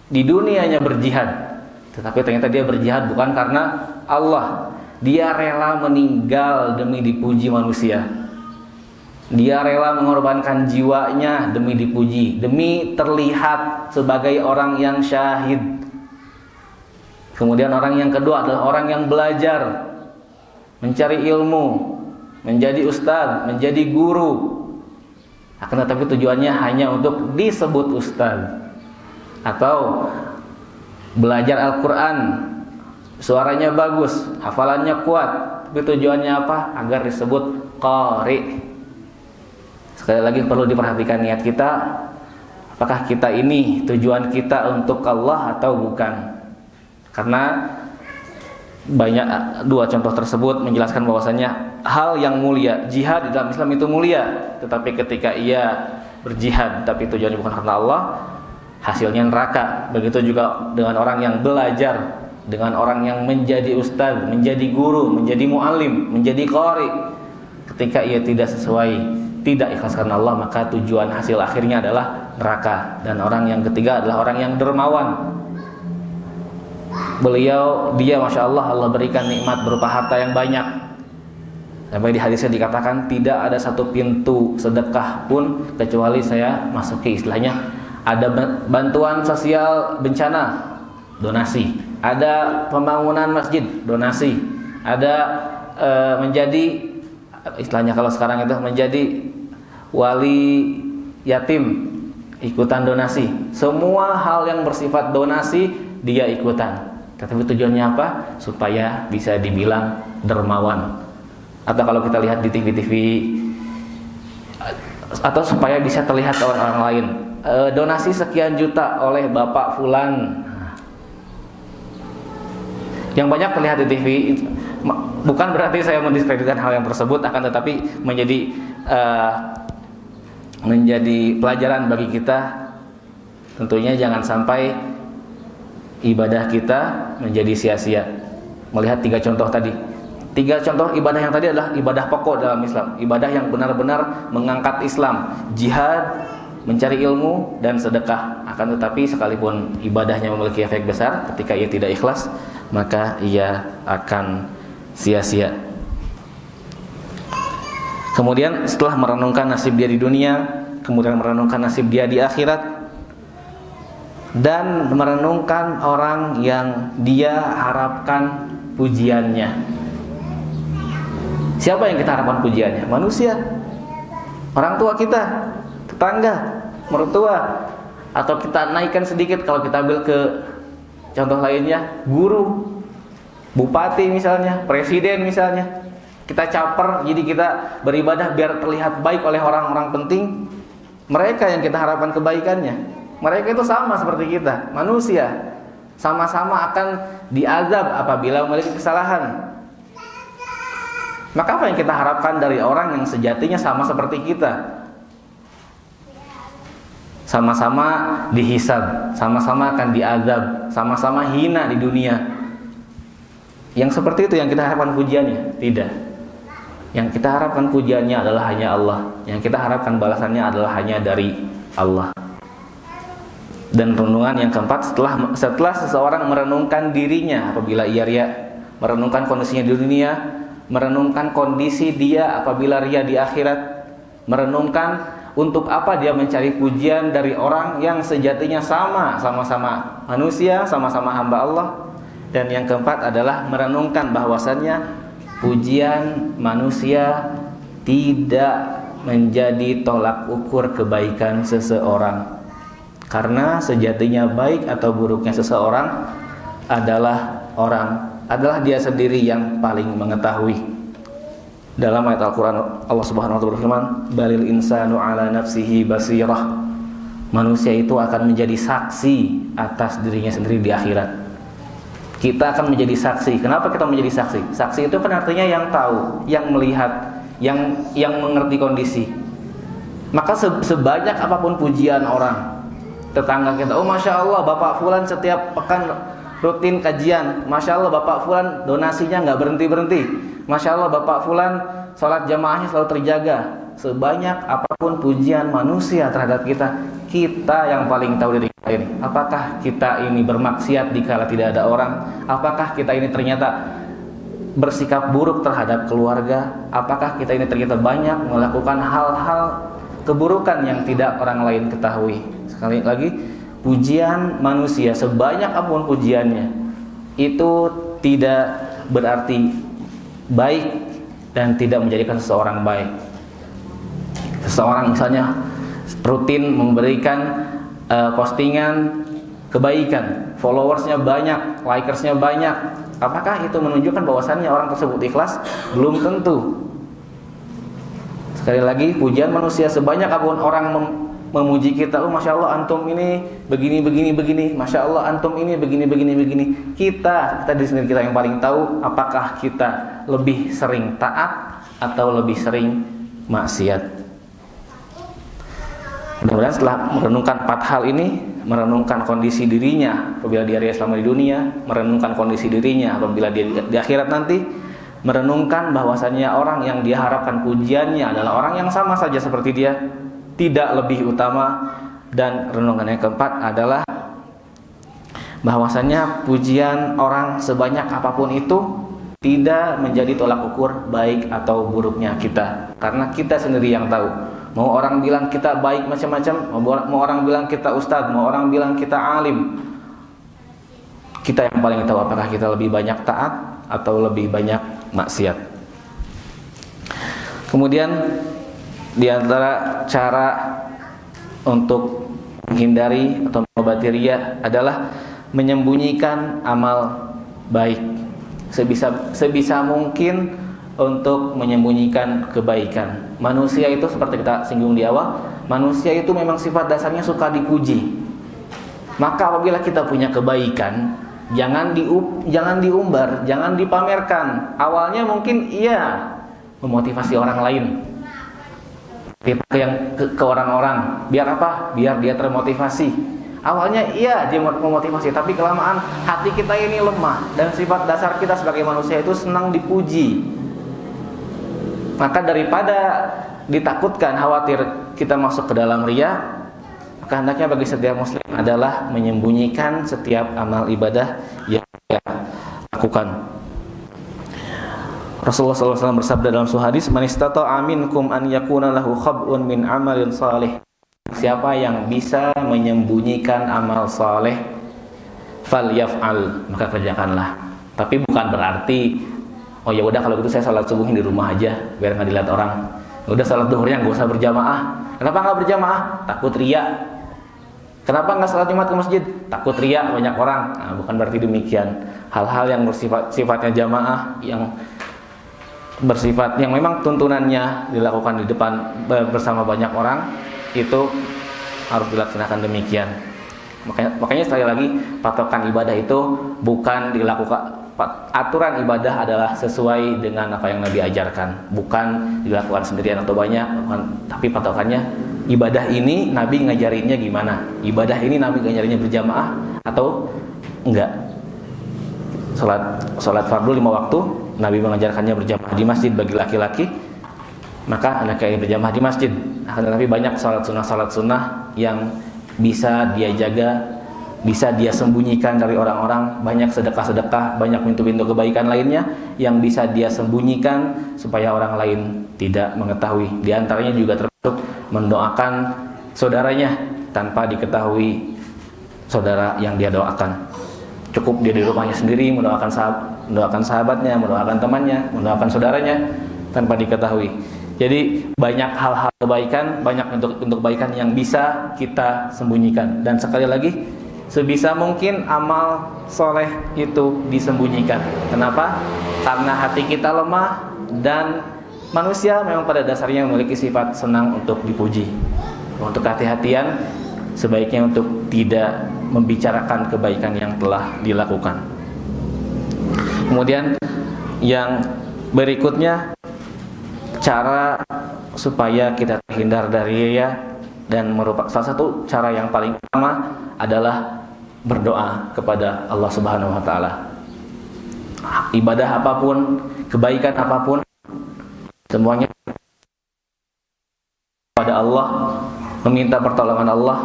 [SPEAKER 1] Di dunianya berjihad, tetapi ternyata dia berjihad bukan karena Allah. Dia rela meninggal demi dipuji manusia. Dia rela mengorbankan jiwanya demi dipuji, demi terlihat sebagai orang yang syahid. Kemudian orang yang kedua adalah orang yang belajar, mencari ilmu, menjadi ustaz, menjadi guru. Akan tetapi tujuannya hanya untuk disebut ustaz. Atau belajar Al-Quran, suaranya bagus, hafalannya kuat, tapi tujuannya apa? Agar disebut qari. Sekali lagi perlu diperhatikan niat kita. Apakah kita ini tujuan kita untuk Allah atau bukan? Karena banyak dua contoh tersebut menjelaskan bahwasanya hal yang mulia, jihad di dalam Islam itu mulia, tetapi ketika ia berjihad tapi tujuannya bukan karena Allah, hasilnya neraka. Begitu juga dengan orang yang belajar, dengan orang yang menjadi ustaz, menjadi guru, menjadi muallim, menjadi qari. Ketika ia tidak sesuai, tidak ikhlas karena Allah, maka tujuan hasil akhirnya adalah neraka. Dan orang yang ketiga adalah orang yang dermawan. Dia Masya Allah berikan nikmat berupa harta yang banyak. Sampai di hadisnya dikatakan tidak ada satu pintu sedekah pun kecuali saya masuki, istilahnya ada bantuan sosial bencana, donasi. Ada pembangunan masjid, donasi. Ada menjadi, istilahnya kalau sekarang itu menjadi wali yatim, ikutan donasi. Semua hal yang bersifat donasi dia ikutan. Tetapi tujuannya apa? Supaya bisa dibilang dermawan. Atau kalau kita lihat di TV-TV, atau supaya bisa terlihat orang lain, donasi sekian juta oleh Bapak Fulan. Yang banyak terlihat di TV, bukan berarti saya mendiskreditkan hal yang tersebut, akan tetapi menjadi pelajaran bagi kita. Tentunya jangan sampai ibadah kita menjadi sia-sia. Melihat 3 contoh tadi, 3 contoh ibadah yang tadi adalah ibadah pokok dalam Islam, ibadah yang benar-benar mengangkat Islam, jihad, mencari ilmu, dan sedekah. Akan tetapi sekalipun ibadahnya memiliki efek besar, ketika ia tidak ikhlas, maka ia akan sia-sia. Kemudian setelah merenungkan nasib dia di dunia, kemudian merenungkan nasib dia di akhirat, dan merenungkan orang yang dia harapkan pujiannya. Siapa yang kita harapkan pujiannya? Manusia, orang tua kita, tetangga, mertua. Atau kita naikkan sedikit, kalau kita ambil ke contoh lainnya, guru, bupati misalnya, presiden misalnya. Kita caper, jadi kita beribadah biar terlihat baik oleh orang-orang penting. Mereka yang kita harapkan kebaikannya. Mereka itu sama seperti kita, manusia, sama-sama akan diazab apabila memiliki kesalahan. Maka apa yang kita harapkan dari orang yang sejatinya sama seperti kita? Sama-sama dihisab, sama-sama akan diazab, sama-sama hina di dunia. Yang seperti itu yang kita harapkan pujiannya? Tidak. Yang kita harapkan pujiannya adalah hanya Allah. Yang kita harapkan balasannya adalah hanya dari Allah. Dan renungan yang keempat, setelah seseorang merenungkan dirinya apabila ia ria, merenungkan kondisinya di dunia, merenungkan kondisi dia apabila ria di akhirat, merenungkan untuk apa dia mencari pujian dari orang yang sejatinya sama-sama manusia, sama-sama hamba Allah. Dan yang keempat adalah merenungkan bahwasannya pujian manusia tidak menjadi tolak ukur kebaikan seseorang. Karena sejatinya baik atau buruknya seseorang adalah dia sendiri yang paling mengetahui. Dalam ayat Al-Quran Allah Subhanahu wa ta'ala berfirman, balil insanu ala nafsihi basirah. Manusia itu akan menjadi saksi atas dirinya sendiri di akhirat. Kita akan menjadi saksi. Kenapa kita menjadi saksi? Saksi itu kan artinya yang tahu, yang melihat, yang mengerti kondisi. Maka sebanyak apapun pujian orang, tetangga kita, oh Masya Allah Bapak Fulan setiap pekan rutin kajian, Masya Allah Bapak Fulan donasinya nggak berhenti-berhenti, Masya Allah Bapak Fulan sholat jamaahnya selalu terjaga. Sebanyak apapun pujian manusia terhadap kita, kita yang paling tahu diri kita. ini? Apakah kita ini bermaksiat dikala tidak ada orang? Apakah kita ini ternyata bersikap buruk terhadap keluarga? Apakah kita ini ternyata banyak melakukan hal-hal keburukan yang tidak orang lain ketahui? Sekali lagi, pujian manusia sebanyak apapun pujiannya itu tidak berarti baik dan tidak menjadikan seseorang baik. Seseorang misalnya rutin memberikan postingan kebaikan, followersnya banyak, likersnya banyak, apakah itu menunjukkan bahwasannya orang tersebut ikhlas? Belum tentu. Sekali lagi, pujian manusia sebanyak apapun orang memuji kita, oh masya Allah antum ini begini, masya Allah antum ini begini. Kita diri sendiri kita yang paling tahu apakah kita lebih sering taat atau lebih sering maksiat. Mudah-mudahan setelah merenungkan 4 hal ini, merenungkan kondisi dirinya apabila dia selama di dunia, merenungkan kondisi dirinya apabila dia di akhirat nanti, merenungkan bahwasannya orang yang dia harapkan pujiannya adalah orang yang sama saja seperti dia, tidak lebih utama. Dan renungan yang keempat adalah bahwasannya pujian orang sebanyak apapun itu tidak menjadi tolak ukur baik atau buruknya kita, karena kita sendiri yang tahu. Mau orang bilang kita baik macam-macam, mau orang bilang kita ustadz, mau orang bilang kita alim, kita yang paling tahu apakah kita lebih banyak taat atau lebih banyak maksiat. Kemudian di antara cara untuk menghindari atau mengobati riya adalah menyembunyikan amal baik. Sebisa mungkin untuk menyembunyikan kebaikan. Manusia itu seperti kita singgung di awal, manusia itu memang sifat dasarnya suka dipuji. Maka apabila kita punya kebaikan, jangan diumbar, jangan dipamerkan. Awalnya mungkin iya memotivasi orang lain, ke orang-orang, biar apa? Biar dia termotivasi. Awalnya iya dia memotivasi, tapi kelamaan hati kita ini lemah dan sifat dasar kita sebagai manusia itu senang dipuji. Maka daripada ditakutkan, khawatir kita masuk ke dalam riya, maka hendaknya bagi setiap muslim adalah menyembunyikan setiap amal ibadah yang dia lakukan. Rasulullah SAW bersabda dalam sebuah hadis, "Man istata'a minkum an yakuna lahu khab'un min amalin salih." Siapa yang bisa menyembunyikan amal saleh, falyaf'al, maka kerjakanlah. Tapi bukan berarti oh ya udah kalau gitu saya salat subuh di rumah aja biar nggak dilihat orang. Udah salat duhurnya nggak usah berjamaah. Kenapa nggak berjamaah? Takut riya. Kenapa nggak salat Jumat ke masjid? Takut riya banyak orang. Nah, bukan berarti demikian. Hal-hal yang sifatnya jamaah, yang bersifat yang memang tuntunannya dilakukan di depan bersama banyak orang, itu harus dilaksanakan demikian. Makanya sekali lagi, patokan ibadah itu bukan dilakukan, aturan ibadah adalah sesuai dengan apa yang Nabi ajarkan, bukan dilakukan sendirian atau banyak, bukan, tapi patokannya ibadah ini Nabi ngajarinnya gimana, ibadah ini Nabi ngajarinnya berjamaah atau enggak. Salat fardu 5 waktu Nabi mengajarkannya berjamaah di masjid bagi laki-laki, maka anaknya berjamaah di masjid. Tapi banyak salat sunnah yang bisa dia jaga, bisa dia sembunyikan dari orang-orang. Banyak sedekah-sedekah, banyak pintu-pintu kebaikan lainnya yang bisa dia sembunyikan supaya orang lain tidak mengetahui. Di antaranya juga termasuk mendoakan saudaranya tanpa diketahui saudara yang dia doakan. Cukup dia di rumahnya sendiri mendoakan sahabatnya, mendoakan temannya, mendoakan saudaranya tanpa diketahui. Jadi banyak hal-hal kebaikan, banyak bentuk kebaikan yang bisa kita sembunyikan. Dan sekali lagi, sebisa mungkin amal soleh itu disembunyikan. Kenapa? Karena hati kita lemah dan manusia memang pada dasarnya memiliki sifat senang untuk dipuji. Untuk hati-hatian, sebaiknya untuk tidak membicarakan kebaikan yang telah dilakukan. Kemudian yang berikutnya, cara supaya kita terhindar dari riya, dan merupakan salah satu cara yang paling utama adalah berdoa kepada Allah Subhanahu wa taala. Ibadah apapun, kebaikan apapun, semuanya kepada Allah, meminta pertolongan Allah,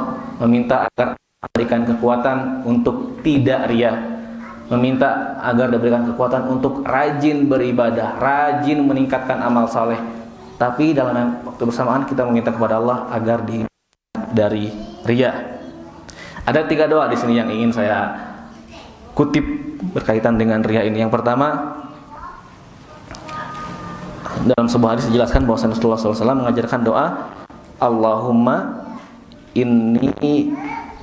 [SPEAKER 1] meminta agar berikan kekuatan untuk tidak riya, meminta agar diberikan kekuatan untuk rajin beribadah, rajin meningkatkan amal saleh. Tapi dalam waktu bersamaan kita meminta kepada Allah agar dari riya. Ada 3 doa di sini yang ingin saya kutip berkaitan dengan riya ini. Yang pertama, dalam sebuah hadis dijelaskan bahwa Rasulullah SAW mengajarkan doa, Allahumma inni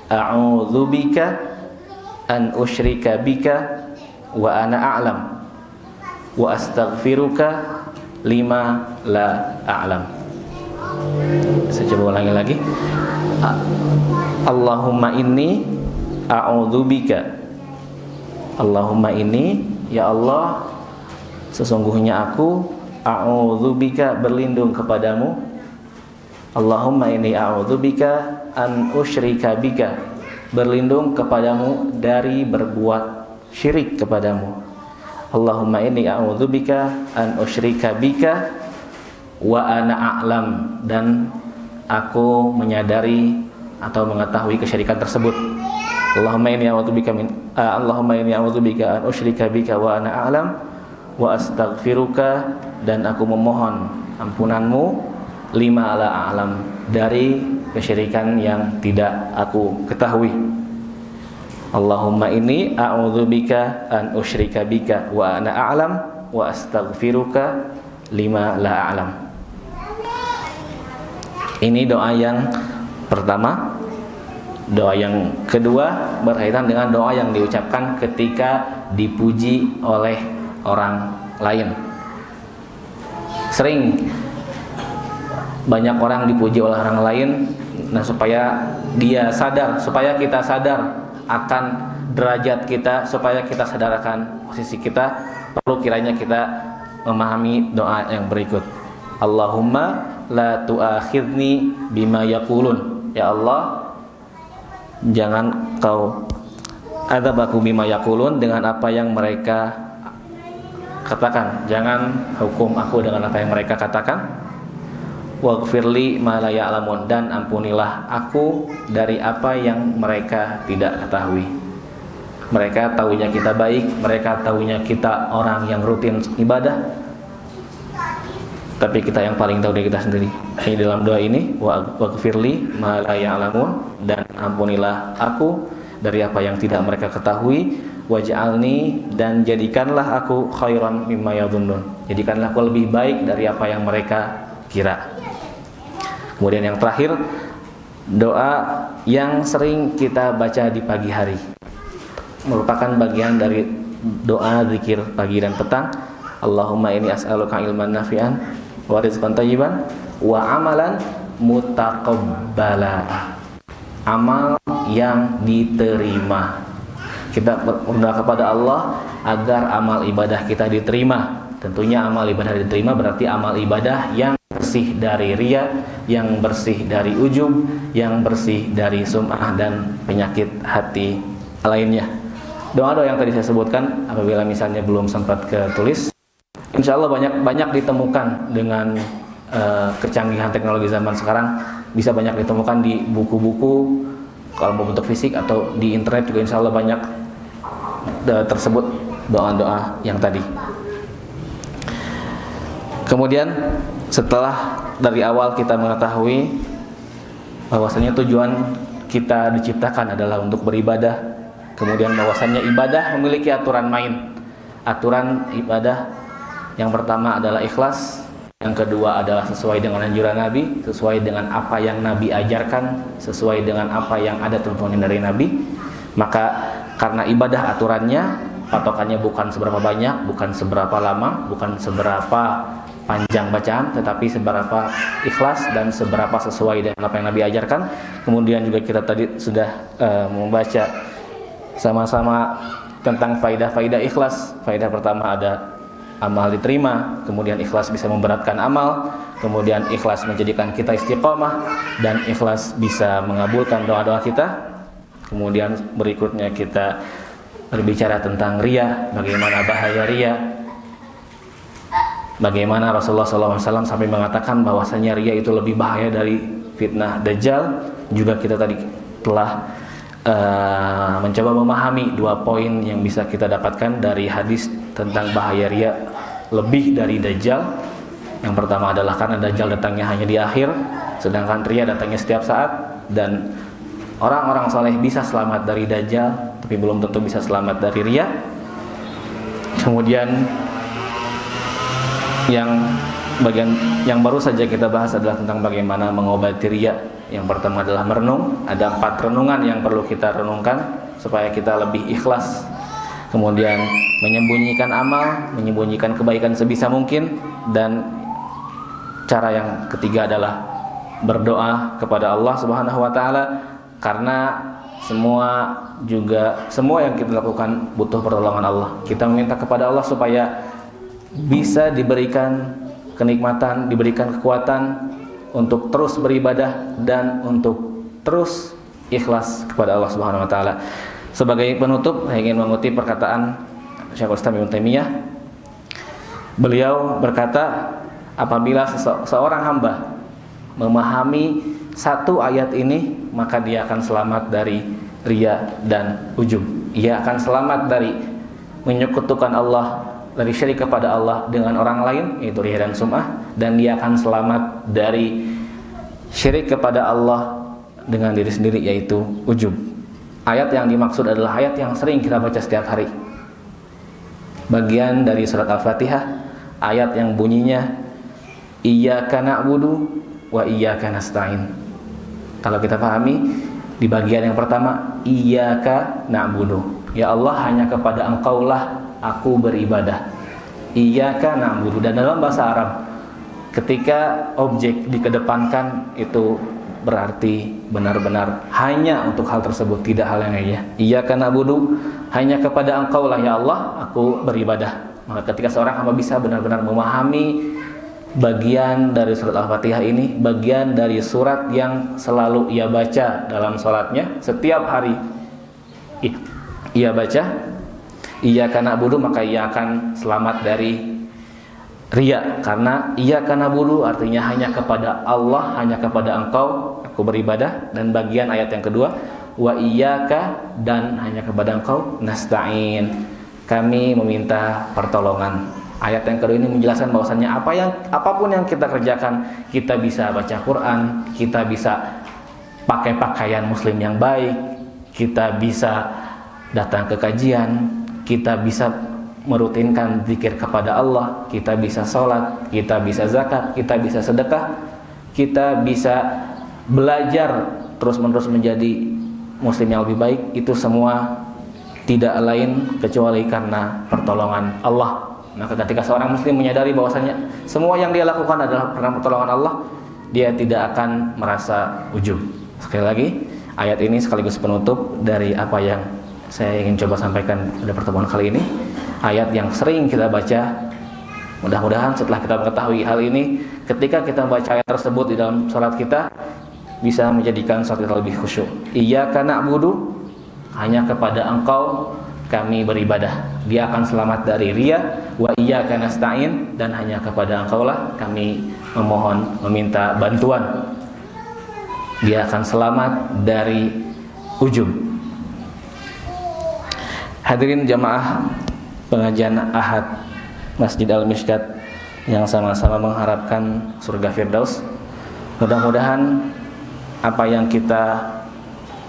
[SPEAKER 1] a'udzubika an usyrika bika wa ana a'lam wa astaghfiruka lima la a'lam. Saya coba ulangi lagi. Allahumma inni a'udzubika. Allahumma inni, ya Allah, sesungguhnya aku a'udzubika, berlindung kepadamu. Allahumma inni a'udzubika an usyrika bika, berlindung kepadamu dari berbuat syirik kepadamu. Allahumma inni a'udzubika an usyrika bika wa ana a'lam, dan aku menyadari atau mengetahui kesyirikan tersebut. Allahumma inni a'udzubika an usyrika bika wa ana a'lam wa astaghfiruka, dan aku memohon ampunanmu lima la a'lam, dari kesyirikan yang tidak aku ketahui. Allahumma inni a'udzubika an usyrika bika wa ana a'lam wa astaghfiruka lima la a'lam. Ini doa yang pertama. Doa yang kedua berkaitan dengan doa yang diucapkan ketika dipuji oleh orang lain. Sering banyak orang dipuji oleh orang lain, nah supaya dia sadar, supaya kita sadar akan derajat kita, supaya kita sadar akan posisi kita, perlu kiranya kita memahami doa yang berikut. Allahumma la tu'akhidni bima yaqulun. Ya Allah, jangan kau azab aku bima yaqulun, dengan apa yang mereka katakan. Jangan hukum aku dengan apa yang mereka katakan. Waghfirli ma la ya'lamun, dan ampunilah aku dari apa yang mereka tidak ketahui. Mereka tahunya kita baik, mereka tahunya kita orang yang rutin ibadah, tapi kita yang paling tahu diri kita sendiri. Ini dalam doa ini, waghfirli ma la ya'lamun, dan ampunilah aku dari apa yang tidak mereka ketahui. Waj'alni, dan jadikanlah aku khairan mimma yadhunnun, jadikanlah aku lebih baik dari apa yang mereka kira. Kemudian yang terakhir, doa yang sering kita baca di pagi hari, merupakan bagian dari doa zikir pagi dan petang. Allahumma inni as'aluka ilman nafi'an wa rizqan thayyiban wa amalan mutaqabbala, amal yang diterima. Kita berdoa kepada Allah agar amal ibadah kita diterima. Tentunya amal ibadah diterima berarti amal ibadah yang bersih dari riya, yang bersih dari ujub, yang bersih dari sum'ah dan penyakit hati lainnya. Doa-doa yang tadi saya sebutkan, apabila misalnya belum sempat ketulis, insya Allah banyak ditemukan dengan kecanggihan teknologi zaman sekarang. Bisa banyak ditemukan di buku-buku kalau berbentuk fisik, atau di internet juga insya Allah banyak tersebut doa-doa yang tadi. Kemudian setelah dari awal kita mengetahui bahwasanya tujuan kita diciptakan adalah untuk beribadah, kemudian bahwasanya ibadah memiliki aturan main. Aturan ibadah yang pertama adalah ikhlas, yang kedua adalah sesuai dengan anjuran Nabi, sesuai dengan apa yang Nabi ajarkan, sesuai dengan apa yang ada tuntunan dari Nabi. Maka karena ibadah aturannya, patokannya bukan seberapa banyak, bukan seberapa lama, bukan seberapa panjang bacaan, tetapi seberapa ikhlas dan seberapa sesuai dengan apa yang Nabi ajarkan. Kemudian juga kita tadi sudah membaca sama-sama tentang faidah-faidah ikhlas. Faidah pertama ada amal diterima, kemudian ikhlas bisa memberatkan amal, kemudian ikhlas menjadikan kita istiqomah, dan ikhlas bisa mengabulkan doa-doa kita. Kemudian berikutnya kita berbicara tentang riya, bagaimana bahaya riya, bagaimana Rasulullah SAW sampai mengatakan bahwasanya riya itu lebih bahaya dari fitnah Dajjal. Juga kita tadi telah mencoba memahami 2 poin yang bisa kita dapatkan dari hadis tentang bahaya riya lebih dari Dajjal. Yang pertama adalah karena Dajjal datangnya hanya di akhir, sedangkan riya datangnya setiap saat, dan orang-orang saleh bisa selamat dari Dajjal, tapi belum tentu bisa selamat dari riya. Kemudian bagian yang baru saja kita bahas adalah tentang bagaimana mengobati riya. Yang pertama adalah merenung. Ada 4 renungan yang perlu kita renungkan supaya kita lebih ikhlas. Kemudian menyembunyikan amal, menyembunyikan kebaikan sebisa mungkin, dan cara yang ketiga adalah berdoa kepada Allah Subhanahu wa taala, karena semua yang kita lakukan butuh pertolongan Allah. Kita meminta kepada Allah supaya bisa diberikan kenikmatan, diberikan kekuatan untuk terus beribadah dan untuk terus ikhlas kepada Allah Subhanahu wa taala. Sebagai penutup, saya ingin mengutip perkataan Syekhul Islam Ibnu Taimiyah. Beliau berkata, apabila seorang hamba memahami 1 ayat ini, maka dia akan selamat dari riya dan ujub. Ia akan selamat dari menyekutukan Allah, dari syirik kepada Allah dengan orang lain, yaitu riya dan sum'ah, dan dia akan selamat dari syirik kepada Allah dengan diri sendiri, yaitu ujub. Ayat yang dimaksud adalah ayat yang sering kita baca setiap hari. Bagian dari surat Al-Fatihah, ayat yang bunyinya Iyyaka na'budu wa iyyaka nasta'in. Kalau kita pahami di bagian yang pertama, Iyyaka na'budu, ya Allah, hanya kepada Engkaulah aku beribadah. Iyyaka na'budu. Dan dalam bahasa Arab, ketika objek dikedepankan itu berarti benar-benar hanya untuk hal tersebut, tidak hal yang lainnya. Iyyaka na'budu, hanya kepada Engkaulah ya Allah aku beribadah. Maka ketika seorang hamba bisa benar-benar memahami bagian dari surat Al-Fatihah ini, bagian dari surat yang selalu ia baca dalam sholatnya, setiap hari ia baca Iyyaka na'budu, maka ia akan selamat dari riya. Karena Iyyaka na'budu artinya hanya kepada Allah, hanya kepada Engkau aku beribadah. Dan bagian ayat yang kedua, wa iyyaka, dan hanya kepada Engkau nasta'in, kami meminta pertolongan. Ayat yang kedua ini menjelaskan bahwasannya apapun yang kita kerjakan, kita bisa baca Quran, kita bisa pakai pakaian muslim yang baik, kita bisa datang ke kajian, kita bisa merutinkan zikir kepada Allah, kita bisa sholat, kita bisa zakat, kita bisa sedekah, kita bisa belajar terus-menerus menjadi muslim yang lebih baik. Itu semua tidak lain kecuali karena pertolongan Allah. Maka ketika seorang muslim menyadari bahwasanya semua yang dia lakukan adalah karena pertolongan Allah, dia tidak akan merasa ujub. Sekali lagi, ayat ini sekaligus penutup dari apa yang saya ingin coba sampaikan pada pertemuan kali ini. Ayat yang sering kita baca. Mudah-mudahan setelah kita mengetahui hal ini, ketika kita membaca ayat tersebut di dalam salat kita, bisa menjadikan salat kita lebih khusyuk. Iyyaka na'budu, hanya kepada Engkau kami beribadah. Dia akan selamat dari riya. Wa iyyaka nasta'in, dan hanya kepada Engkaulah kami meminta bantuan. Dia akan selamat dari ujub. Hadirin jamaah pengajian Ahad Masjid Al-Mishkat yang sama-sama mengharapkan surga Firdaus. Mudah-mudahan apa yang kita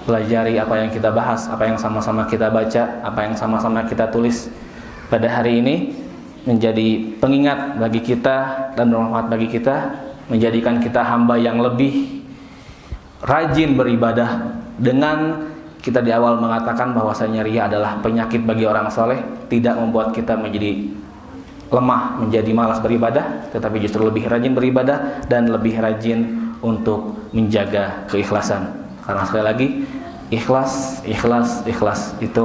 [SPEAKER 1] pelajari, apa yang kita bahas, apa yang sama-sama kita baca, apa yang sama-sama kita tulis pada hari ini menjadi pengingat bagi kita dan bermanfaat bagi kita, menjadikan kita hamba yang lebih rajin beribadah. Dengan kita di awal mengatakan bahwasanya riya adalah penyakit bagi orang soleh, tidak membuat kita menjadi lemah, menjadi malas beribadah, tetapi justru lebih rajin beribadah dan lebih rajin untuk menjaga keikhlasan. Karena sekali lagi, ikhlas itu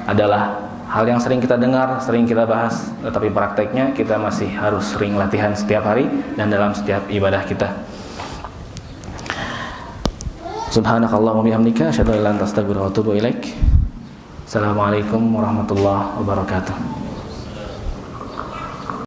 [SPEAKER 1] adalah hal yang sering kita dengar, sering kita bahas, tetapi prakteknya kita masih harus sering latihan setiap hari dan dalam setiap ibadah kita. Subhanakallahumma bihamdika asyhadu an la ilaha illa anta astaghfiruka wa atubu ilaik. Assalamualaikum warahmatullahi wabarakatuh.